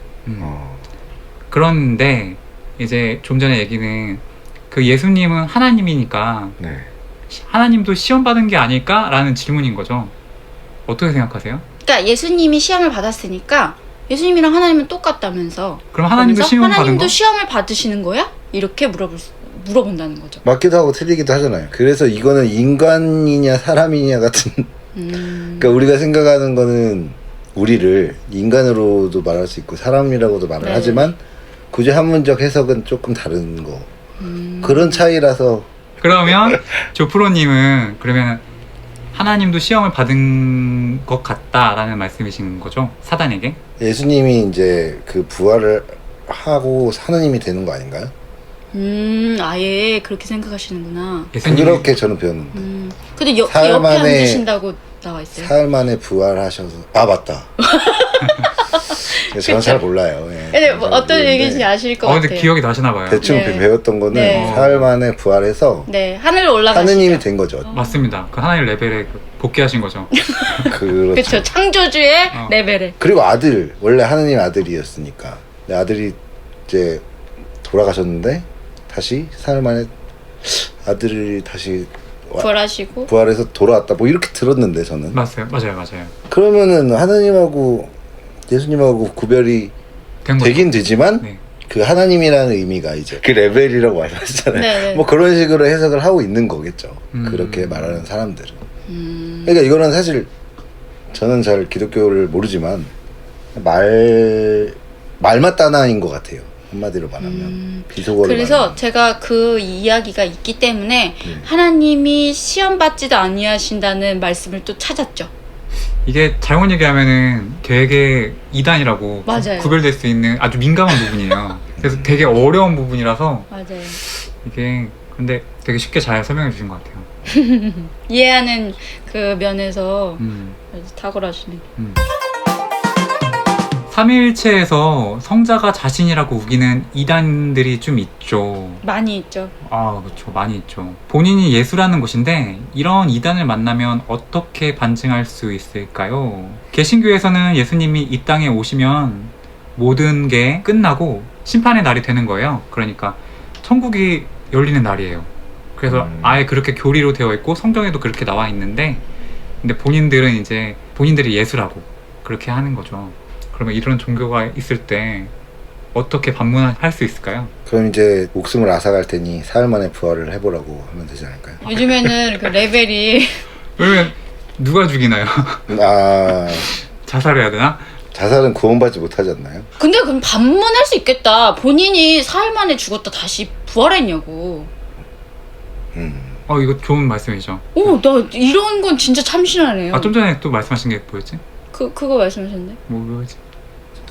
그런데 이제 좀 전에 얘기는 그 예수님은 하나님이니까 네. 하나님도 시험 받은 게 아닐까라는 질문인 거죠. 어떻게 생각하세요? 그러니까 예수님이 시험을 받았으니까 예수님이랑 하나님은 똑같다면서. 그럼 하나님도 시험 받은 거? 하나님도 시험을 받으시는 거야? 이렇게 물어본다는 거죠. 맞기도 하고 틀리기도 하잖아요. 그래서 이거는 인간이냐 사람이냐 같은 그러니까 우리가 생각하는 거는 우리를 인간으로도 말할 수 있고 사람이라고도 말을 네. 하지만 굳이 한문적 해석은 조금 다른 거 그런 차이라서. 그러면 조프로님은 그러면 하나님도 시험을 받은 것 같다라는 말씀이신 거죠? 사단에게? 예수님이 이제 그 부활을 하고 하나님이 되는 거 아닌가요? 아예 그렇게 생각하시는구나. 그렇게 저는 배웠는데. 근데 옆에 앉으신다고 나와 있어요. 사흘 만에 부활하셔서. 아 맞다. 저는 잘 몰라요. 예. 근데 뭐 어떤 얘기인지 아실 것 같아요. 근데 기억이 나시나 봐요. 대충 네. 배웠던 거는 네. 사흘 만에 부활해서 네, 하늘로 올라가시죠. 하느님이 된 거죠. 맞습니다. 그 하나님 레벨에 복귀하신 거죠. 그렇죠. 그렇죠. 창조주의 레벨에. 그리고 아들, 원래 하느님 아들이었으니까. 근데 아들이 이제 돌아가셨는데 다시 사흘 만에 아들이 다시 부활하시고 부활해서 돌아왔다. 뭐 이렇게 들었는데 저는. 맞아요. 그러면은 하느님하고 예수님하고 구별이 된 거죠. 되긴 되지만 네. 그 하나님이라는 의미가 이제 그 레벨이라고 말하잖아요. 네네. 뭐 그런 식으로 해석을 하고 있는 거겠죠. 그렇게 말하는 사람들은. 그러니까 이거는 사실 저는 잘 기독교를 모르지만 말맞다나인 것 같아요. 한마디로 말하면 비속어로 그래서 말하면. 제가 그 이야기가 있기 때문에 하나님이 시험 받지도 아니하신다는 말씀을 또 찾았죠. 이게 잘못 얘기하면은 되게 이단이라고 맞아요. 구별될 수 있는 아주 민감한 부분이에요. 그래서 되게 어려운 부분이라서 맞아요. 이게 근데 되게 쉽게 잘 설명해 주신 것 같아요. 이해하는 그 면에서 아주 탁월하시네. 삼위일체에서 성자가 자신이라고 우기는 이단들이 좀 있죠. 많이 있죠. 아, 그렇죠. 많이 있죠. 본인이 예수라는 것인데 이런 이단을 만나면 어떻게 반증할 수 있을까요? 개신교에서는 예수님이 이 땅에 오시면 모든 게 끝나고 심판의 날이 되는 거예요. 그러니까 천국이 열리는 날이에요. 그래서 아예 그렇게 교리로 되어 있고 성경에도 그렇게 나와 있는데, 근데 본인들은 이제 본인들이 예수라고 그렇게 하는 거죠. 그러면 이런 종교가 있을 때 어떻게 반문할 수 있을까요? 그럼 이제 목숨을 앗아갈 테니 사흘 만에 부활을 해보라고 하면 되지 않을까요? 요즘에는 그 레벨이 그러면 누가 죽이나요? 아, 자살해야 되나? 자살은 구원받지 못하지 않나요? 근데 그럼 반문할 수 있겠다. 본인이 사흘 만에 죽었다 다시 부활했냐고. 이거 좋은 말씀이죠. 나 이런 건 진짜 참신하네요. 아, 좀 전에 또 말씀하신 게 뭐였지? 그거 말씀하셨네. 뭐였지?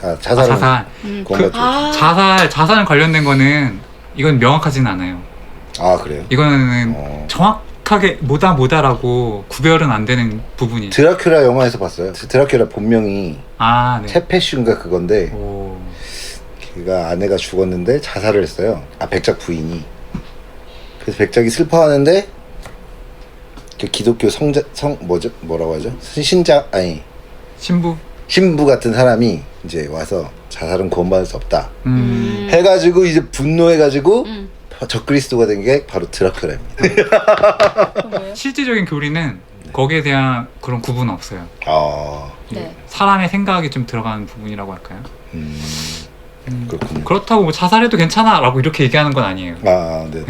아, 자살은 자살. 구원받지 못하지. 자살 관련된 거는 이건 명확하진 않아요. 아, 그래요? 이거는 정확하게 뭐다라고 구별은 안 되는 부분이. 드라큘라 영화에서 봤어요. 드라큘라 본명이 네. 체페슈인가 그건데 오. 걔가 아내가 죽었는데 자살을 했어요. 백작 부인이. 그래서 백작이 슬퍼하는데 그 기독교 뭐라고 하죠? 신부 같은 사람이 이제 와서 자살은 구원받을 수 없다 해가지고 이제 분노해가지고 적그리스도가 된 게 바로 드라큘라입니다. 실질적인 교리는 거기에 대한 그런 구분은 없어요. 네. 사람의 생각이 좀 들어가는 부분이라고 할까요? 그렇군요. 그렇다고 뭐 자살해도 괜찮아 라고 이렇게 얘기하는 건 아니에요. 네.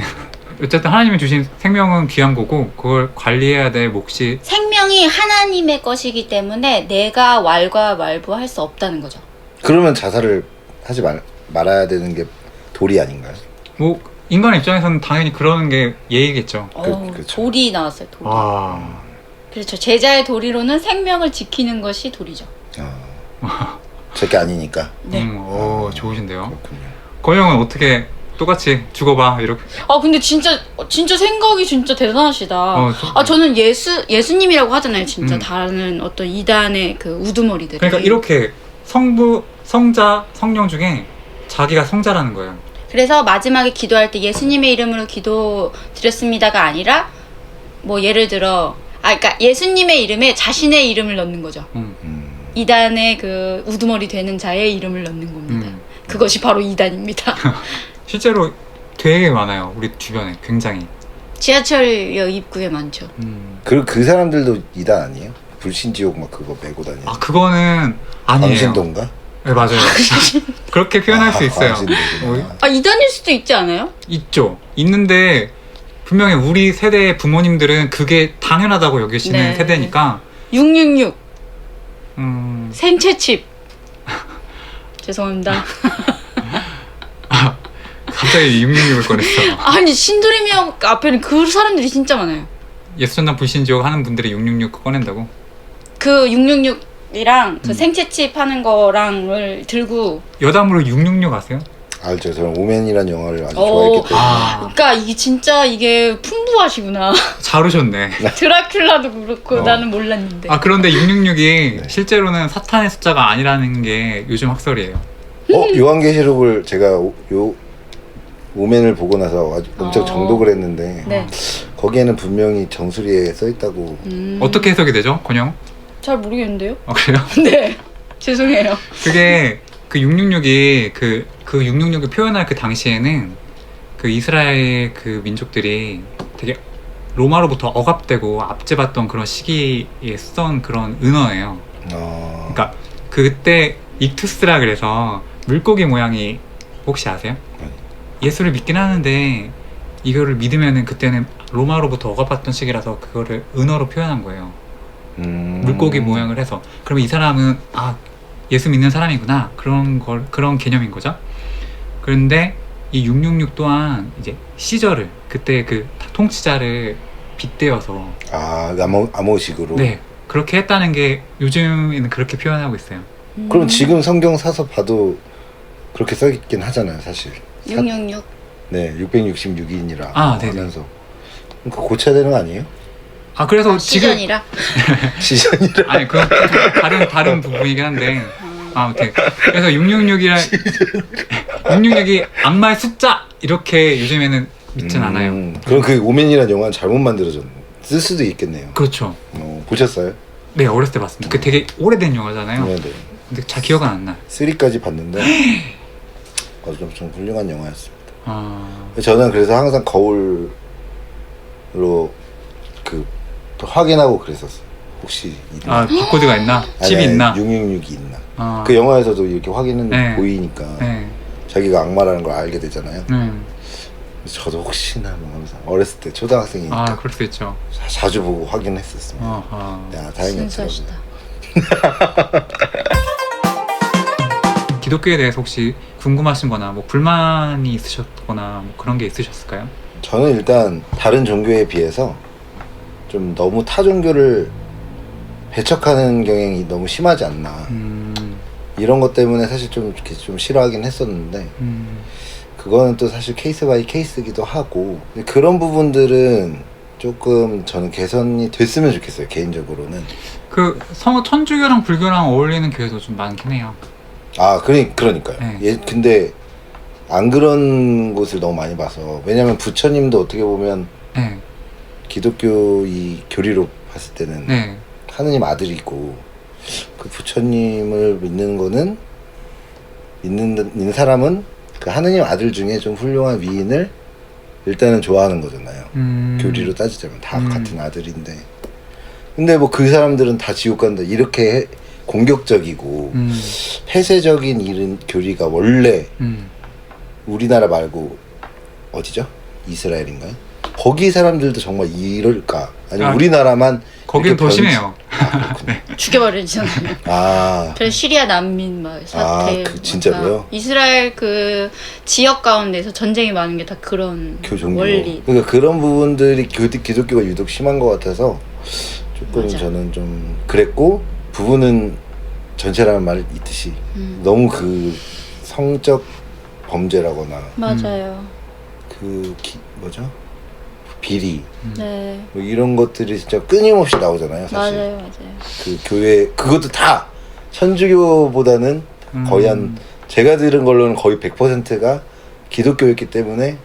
어쨌든 하나님이 주신 생명은 귀한 거고 그걸 관리해야 될 몫이, 생명이 하나님의 것이기 때문에 내가 왈가왈부할 수 없다는 거죠. 그러면 자살을 하지 말아야 되는 게 도리 아닌가요? 뭐 인간의 입장에서는 당연히 그러는 게 예의겠죠. 그렇죠. 도리 나왔어요. 도리. 그렇죠. 제자의 도리로는 생명을 지키는 것이 도리죠. 저게 아니니까. 네. 좋으신데요. 그렇군요. 권영은 어떻게 똑같이 죽어봐 이렇게. 근데 진짜 생각이 진짜 대단하시다. 저- 저는 예수님이라고 하잖아요. 진짜 다른 어떤 이단의 그 우두머리들이. 그러니까 이렇게 성부, 성자, 성령 중에 자기가 성자라는 거예요. 그래서 마지막에 기도할 때 예수님의 이름으로 기도드렸습니다가 아니라 뭐 예를 들어 그러니까 예수님의 이름에 자신의 이름을 넣는 거죠. 이단의 그 우두머리 되는 자의 이름을 넣는 겁니다. 그것이 바로 이단입니다. 실제로 되게 많아요. 우리 주변에 굉장히. 지하철역 입구에 많죠. 그리고 그 사람들도 이단 아니에요? 불신지옥 막 그거 메고 다니는. 그거는 아니에요. 광신도인가? 네, 맞아요. 그렇게 표현할 수 있어요. 광신도구나. 이단일 수도 있지 않아요? 있죠. 있는데 분명히 우리 세대의 부모님들은 그게 당연하다고 여기시는 네. 세대니까 666 생채칩 죄송합니다. 갑자기 666을 꺼냈어. 아니 신도림역 앞에는 그 사람들이 진짜 많아요. 예수전당 불신지옥 하는 분들이 666 꺼낸다고? 그 666이랑 그 생채칩 하는 거랑을 들고 여담으로 666 아세요? 알죠. 저는 오맨이란 영화를 아주 좋아했기 때문에. 그러니까 이게 풍부하시구나. 잘 오셨네. 드라큘라도 그렇고 나는 몰랐는데. 그런데 666이 네. 실제로는 사탄의 숫자가 아니라는 게 요즘 학설이에요. 요한계시록을 제가 오맨을 보고 나서 아주 엄청 정독을 했는데 네. 거기에는 분명히 정수리에 써 있다고. 어떻게 해석이 되죠, 권영? 잘 모르겠는데요? 그래요? 네. 죄송해요. 그게 그 666이 그 666을 표현할 그 당시에는 그 이스라엘 그 민족들이 되게 로마로부터 억압되고 압제받던 그런 시기에 쓰던 그런 은어예요. 그러니까 그때 익투스라 그래서 물고기 모양이 혹시 아세요? 예수를 믿긴 하는데 이거를 믿으면은 그때는 로마로부터 억압받던 시기라서 그거를 은어로 표현한 거예요. 물고기 모양을 해서. 그러면 이 사람은 예수 믿는 사람이구나 그런 개념인 거죠. 그런데 이 666 또한 이제 시절을 그때 그 통치자를 빗대어서 암호식으로. 네 그렇게 했다는 게 요즘에는 그렇게 표현하고 있어요. 그럼 지금 성경 사서 봐도 그렇게 써 있긴 하잖아요, 사실. 666. 네, 666인이라 네네. 하면서. 그거 고쳐야 되는 거 아니에요? 그래서 지금 시전이라. 시전이라. 아니 그건 다른 부분이긴 한데 오케이. 그래서 666이 악마의 숫자 이렇게 요즘에는 믿진 않아요. 그럼 그 오맨이라는 영화는 잘못 만들어졌을 수도 있겠네요. 그렇죠. 보셨어요? 네, 어렸을 때 봤습니다. 그 되게 오래된 영화잖아요. 네. 근데 잘 기억은 안 나. 3까지 봤는데 좀 훌륭한 영화였습니다. 아, 저는 그래서 항상 거울로 그 확인하고 그랬었어요. 혹시 있나? 바코드가 있나? 칩이 있나? 666이 있나? 그 영화에서도 이렇게 확인은 네. 보이니까 네. 자기가 악마라는 걸 알게 되잖아요. 네. 저도 혹시나 뭐 하면서 어렸을 때 초등학생이니까 그럴 수 있죠. 자주 보고 확인했었습니다. 아하. 야, 다행히 없더라고요. 순서시다. 기독교에 대해서 혹시 궁금하신 거나 뭐 불만이 있으셨거나 뭐 그런 게 있으셨을까요? 저는 일단 다른 종교에 비해서 좀 너무 타 종교를 배척하는 경향이 너무 심하지 않나. 이런 것 때문에 사실 좀 이렇게 좀 싫어하긴 했었는데 그거는 또 사실 케이스 바이 케이스기도 하고 근데 그런 부분들은 조금 저는 개선이 됐으면 좋겠어요. 개인적으로는. 그 천주교랑 불교랑 어울리는 교회도 좀 많긴 해요. 그러니까요. 네. 근데 안 그런 곳을 너무 많이 봐서 왜냐면 부처님도 어떻게 보면 네. 기독교 이 교리로 봤을 때는 네. 하느님 아들이고 그 부처님을 믿는 사람은 그 하느님 아들 중에 좀 훌륭한 위인을 일단은 좋아하는 거잖아요. 교리로 따지자면 다 같은 아들인데 근데 뭐 그 사람들은 다 지옥 간다 이렇게 공격적이고 폐쇄적인 이런 교리가 원래 우리나라 말고 어디죠? 이스라엘인가요? 거기 사람들도 정말 이럴까? 아니면 우리나라만 거긴 더 심해요. 네. 죽여버리잖아요. 그래서 시리아 난민 막 사태. 진짜로요? 이스라엘 그 지역 가운데서 전쟁이 많은 게 다 그런 원리. 그러니까 그런 부분들이 기독교가 유독 심한 것 같아서 조금 맞아. 저는 좀 그랬고 부부는 전체라는 말 있듯이 너무 그 성적 범죄라거나 맞아요. 뭐죠? 비리 네. 뭐 이런 것들이 진짜 끊임없이 나오잖아요. 사실. 맞아요. 그 교회 그것도 다 천주교보다는 거의 한 제가 들은 걸로는 거의 100%가 기독교였기 때문에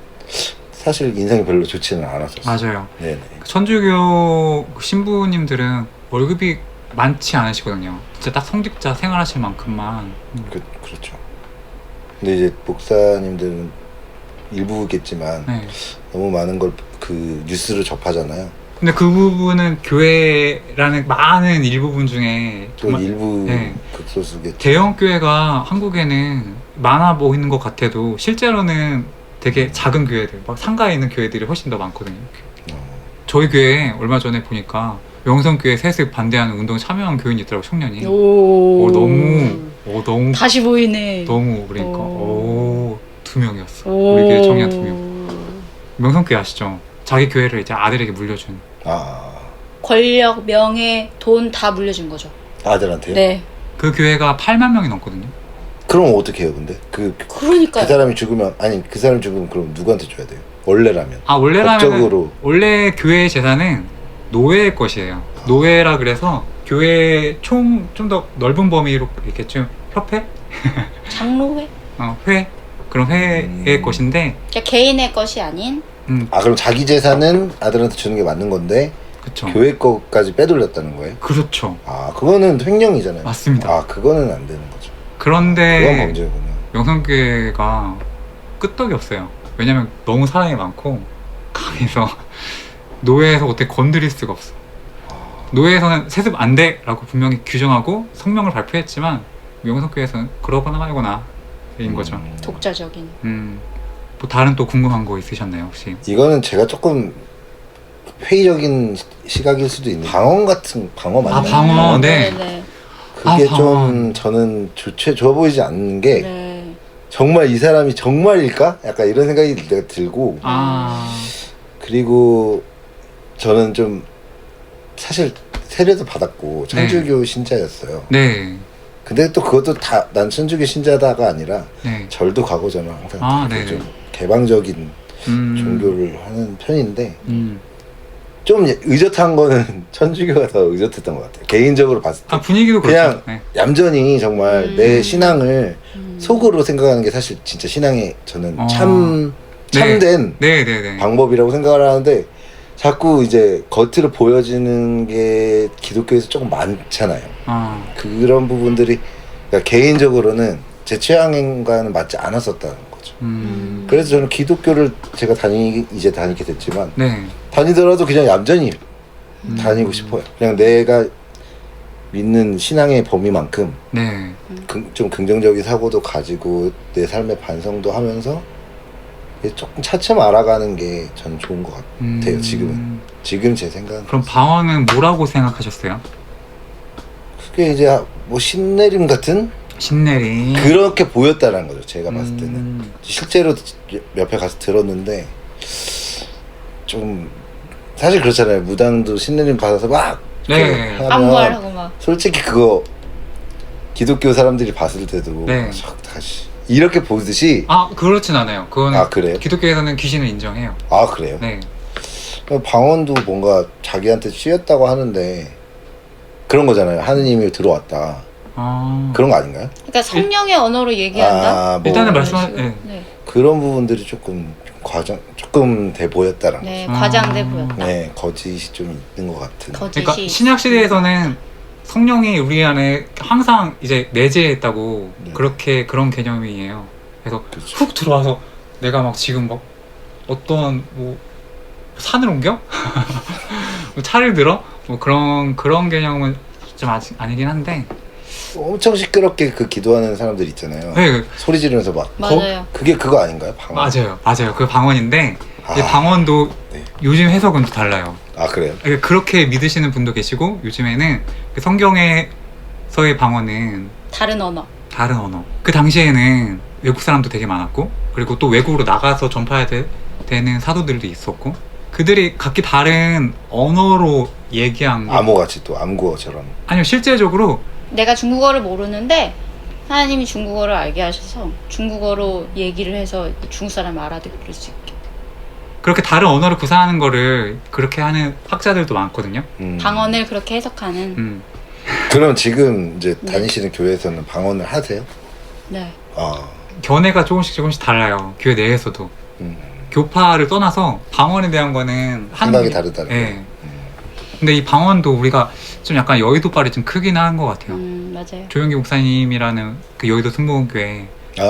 사실 인상이 별로 좋지는 않았었어요. 맞아요. 네네. 천주교 신부님들은 월급이 많지 않으시거든요. 진짜 딱 성직자 생활하실 만큼만. 그렇죠. 근데 이제 목사님들은 일부겠지만 네. 너무 많은 걸 그 뉴스로 접하잖아요. 근데 그 부분은 교회라는 많은 일부분 중에 또 정말 일부 네. 극소수겠죠. 대형 교회가 한국에는 많아 보이는 것 같아도 실제로는 되게 작은 교회들, 막 상가에 있는 교회들이 훨씬 더 많거든요. 저희 교회에 얼마 전에 보니까 명성교회 세습 반대하는 운동에 참여한 교인이 있더라고, 청년이. 너무 다시 보이네. 너무 그러니까 2명이었어. 우리 교회 청년 2명. 명성교회 아시죠? 자기 교회를 이제 아들에게 물려준. 권력, 명예, 돈 다 물려준 거죠. 아들한테요? 네. 그 교회가 8만 명이 넘거든요. 그럼 어떻게 해요, 근데? 그러니까요. 그 사람이 죽으면 그 사람이 죽으면 그럼 누구한테 줘야 돼요? 원래라면? 원래라면 법적으로. 원래 교회 재산은 노예의 것이에요. 노예라 그래서 교회 총 좀 더 넓은 범위로 이렇게 좀 협회? 장로회? 회? 그런 회의 것인데 그러니까 개인의 것이 아닌. 그럼 자기 재산은 아들한테 주는 게 맞는 건데 그쵸. 교회 거까지 빼돌렸다는 거예요? 그렇죠. 그거는 횡령이잖아요. 맞습니다. 그거는 안 되는 거죠. 그런데 그건 범죄구나. 명성교회가 끄떡이 없어요. 왜냐면 너무 사람이 많고 강해서 노예에서 어떻게 건드릴 수가 없어. 노예에서는 세습 안 돼라고 분명히 규정하고 성명을 발표했지만 명성교회에서는 그러거나 말거나 인 거죠. 독자적인. 뭐 다른 또 궁금한 거 있으셨나요 혹시? 이거는 제가 조금 회의적인 시각일 수도 있는데 방언 맞나요? 방언. 네. 그게 좀 저는 좋아 보이지 않는 게 네. 정말 이 사람이 정말일까? 약간 이런 생각이 내가 들고 그리고 저는 좀 사실 세례도 받았고 천주교 신자였어요. 네. 근데 또 그것도 다 난 천주교 신자다가 아니라 네. 절도 가고 저는 항상 좀 개방적인 종교를 하는 편인데 좀 의젓한 거는 천주교가 더 의젓했던 것 같아요. 개인적으로 봤을 때. 아, 분위기도 그냥 그렇죠. 네. 얌전히 정말 내 신앙을 속으로 생각하는 게 사실 진짜 신앙의 저는 참된 네네네. 방법이라고 생각을 하는데 자꾸 이제 겉으로 보여지는 게 기독교에서 조금 많잖아요. 그런 부분들이 그러니까 개인적으로는 제 취향과는 맞지 않았었다는 거죠. 그래서 저는 기독교를 제가 이제 다니게 됐지만 네. 다니더라도 그냥 얌전히 다니고 싶어요. 그냥 내가 믿는 신앙의 범위만큼 네. 좀 긍정적인 사고도 가지고 내 삶의 반성도 하면서 조금 차츰 알아가는 게 전 좋은 것 같아요. 지금 제 생각은. 그럼 방언은 뭐라고 생각하셨어요? 그게 이제 뭐 신내림 같은 신내림. 그렇게 보였다는 거죠. 제가 봤을 때는 실제로 옆에 가서 들었는데 좀 사실 그렇잖아요. 무당도 신내림 받아서 막 네. 안부하라고 막. 솔직히 그거 기독교 사람들이 봤을 때도 네. 다시 이렇게 보듯이 아, 그렇진 않아요. 그거는 아, 그래요? 기독교에서는 귀신을 인정해요. 아 그래요? 네. 방언도 뭔가 자기한테 씌였다고 하는데 그런 거잖아요. 하느님이 들어왔다. 그런 거 아닌가요? 그러니까 성령의 언어로 얘기한다. 뭐 일단은 그런 말씀하. 식으로. 네. 네. 그런 부분들이 조금 돼 보였다는 네, 거죠. 과장돼 보였다. 네, 거짓이 좀 있는 것 같은. 거짓이. 그러니까 신약 시대에서는 성령이 우리 안에 항상 이제 내재했다고 네. 그런 개념이에요. 그래서 그렇죠. 훅 들어와서 내가 막 지금 막 어떤 뭐 산을 옮겨? 뭐 차를 들어? 뭐 그런 개념은 좀 아직 아니긴 한데. 엄청 시끄럽게 그 기도하는 사람들 있잖아요. 네, 소리 지르면서 막. 맞아요. 그게 그거 아닌가요? 방언. 맞아요. 그 방언인데 이 아, 방언도 네. 요즘 해석은 또 달라요. 아 그래요? 그러니까 그렇게 믿으시는 분도 계시고 요즘에는 그 성경에서의 방언은 다른 언어. 다른 언어. 그 당시에는 외국 사람도 되게 많았고 그리고 또 외국으로 나가서 전파해야 되는 사도들도 있었고 그들이 각기 다른 언어로 얘기한 거. 암호같이 또 암구어처럼. 아니요, 실제적으로 내가 중국어를 모르는데 하나님이 중국어를 알게 하셔서 중국어로 얘기를 해서 중국 사람이 알아들을 수 있게. 그렇게 다른 언어를 구사하는 거를 그렇게 하는 학자들도 많거든요. 방언을 그렇게 해석하는. 그럼 지금 이제 네. 다니시는 교회에서는 방언을 하세요? 네. 아, 견해가 조금씩 달라요. 교회 내에서도. 교파를 떠나서 방언에 대한 거는 생각이 다르다는 예. 거예요. 근데 이 방언도 우리가 좀 약간 여의도빨이 좀 크긴 한 것 같아요. 맞아요. 조영기 목사님이라는 그 여의도 승무원교회 아,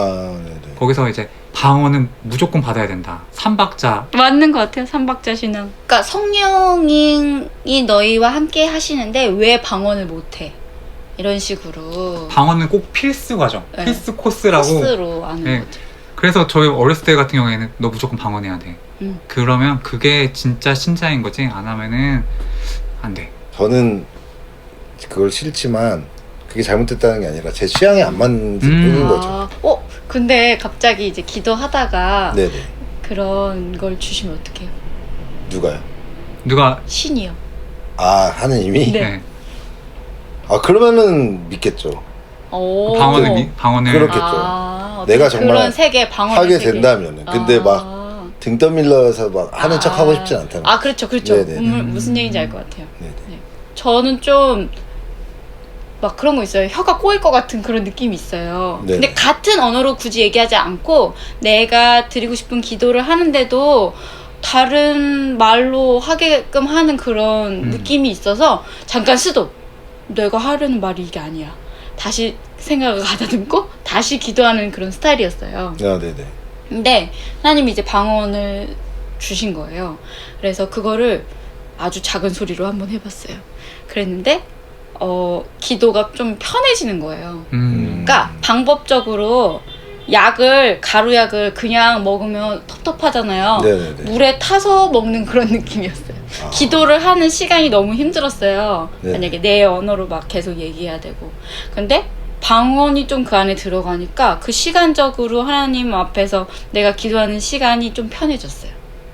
네네. 거기서 이제 방언은 무조건 받아야 된다. 삼박자. 맞는 것 같아요. 삼박자 신앙. 그러니까 성령이 너희와 함께 하시는데 왜 방언을 못해? 이런 식으로 방언은 꼭 필수 과정. 네. 필수 코스라고. 코스로 아는 네. 거죠. 그래서 저희 어렸을 때 같은 경우에는 너 무조건 방언해야 돼. 그러면 그게 진짜 신자인 거지. 안 하면은 안 돼. 저는 그걸 싫지만 그게 잘못됐다는 게 아니라 제 취향에 안 맞는 뿐인 거죠. 근데 갑자기 이제 기도하다가 네네. 그런 걸 주시면 어떡해요? 누가요? 누가 신이요. 아, 하느님이? 네. 네. 아, 그러면은 믿겠죠. 오. 방언을 그렇겠죠. 내가 정말 그런 세계 방언 하게 된다면은. 근데 막 등 떠밀려서 막 하는 척 하고 싶진 않다는 거죠. 그렇죠. 네네네. 무슨 얘기인지 알 것 같아요. 네네. 네. 저는 좀 막 그런 거 있어요. 혀가 꼬일 것 같은 그런 느낌이 있어요. 네네. 근데 같은 언어로 굳이 얘기하지 않고 내가 드리고 싶은 기도를 하는데도 다른 말로 하게끔 하는 그런 느낌이 있어서 잠깐 스톱. 내가 하려는 말이 이게 아니야. 다시 생각을 가다듬고 다시 기도하는 그런 스타일이었어요. 아, 네네. 근데 하나님이 이제 방언을 주신 거예요. 그래서 그거를 아주 작은 소리로 한번 해봤어요. 그랬는데 기도가 좀 편해지는 거예요. 그러니까 방법적으로 가루약을 그냥 먹으면 텁텁하잖아요. 네네네. 물에 타서 먹는 그런 느낌이었어요. 기도를 하는 시간이 너무 힘들었어요. 네. 만약에 내 언어로 막 계속 얘기해야 되고. 근데 방언이 좀 그 안에 들어가니까 그 시간적으로 하나님 앞에서 내가 기도하는 시간이 좀 편해졌어요.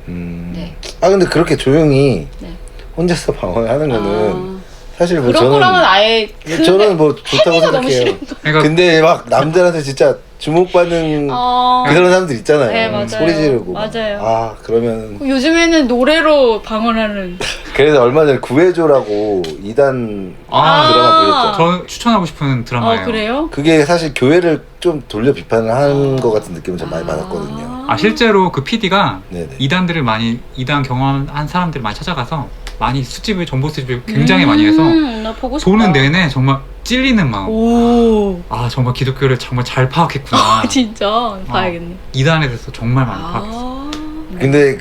네. 아, 근데 그렇게 조용히 네. 혼자서 방언하는 거는 사실 뭐 그런 거랑은 아예 저는 뭐 좋다고 행위가 너무 생각해요. 싫은 거. 그러니까 근데 막 남들한테 진짜 주목받는 어. 그런 사람들 있잖아요. 네, 맞아요. 소리 지르고 막. 맞아요. 아 그러면 요즘에는 노래로 방언하는. 그래서 얼마 전에 구해줘라고 2단 아. 드라마 보셨죠? 저 추천하고 싶은 드라마예요. 그래요? 그게 사실 교회를 좀 돌려 비판을 한 것 같은 느낌을 좀 많이 받았거든요. 실제로 그 PD가 네네. 이단들을 많이 이단 경험한 사람들을 많이 찾아가서 많이 수집을 정보 수집을 굉장히 많이 해서 나 보고 싶다. 보는 내내 정말 찔리는 마음. 오. 아 정말 기독교를 정말 잘 파악했구나. 진짜 봐야겠네. 이단에 대해서 정말 많이 파악했어. 아. 근데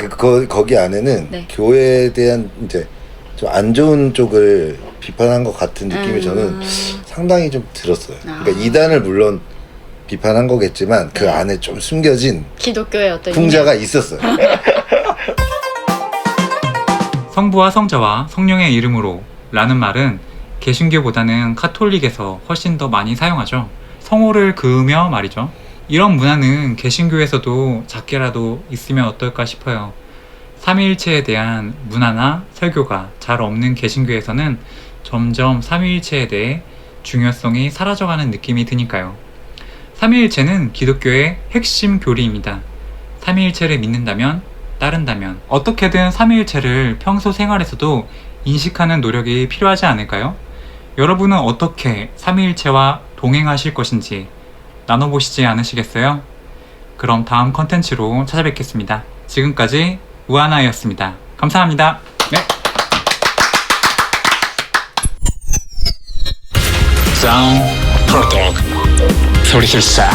거기 안에는 네. 교회에 대한 이제 좀 안 좋은 쪽을 비판한 것 같은 느낌이 저는 상당히 좀 들었어요. 그러니까 이단을 물론 비판한 거겠지만 그 네. 안에 좀 숨겨진 기독교의 어떤 풍자가 있었어요. 성부와 성자와 성령의 이름으로 라는 말은 개신교보다는 카톨릭에서 훨씬 더 많이 사용하죠. 성호를 그으며 말이죠. 이런 문화는 개신교에서도 작게라도 있으면 어떨까 싶어요. 삼위일체에 대한 문화나 설교가 잘 없는 개신교에서는 점점 삼위일체에 대해 중요성이 사라져가는 느낌이 드니까요. 삼위일체는 기독교의 핵심 교리입니다. 삼위일체를 믿는다면, 따른다면 어떻게든 삼위일체를 평소 생활에서도 인식하는 노력이 필요하지 않을까요? 여러분은 어떻게 삼위일체와 동행하실 것인지 나눠보시지 않으시겠어요? 그럼 다음 컨텐츠로 찾아뵙겠습니다. 지금까지 우하나였습니다. 감사합니다. 네. Sound Protocol. 소리술사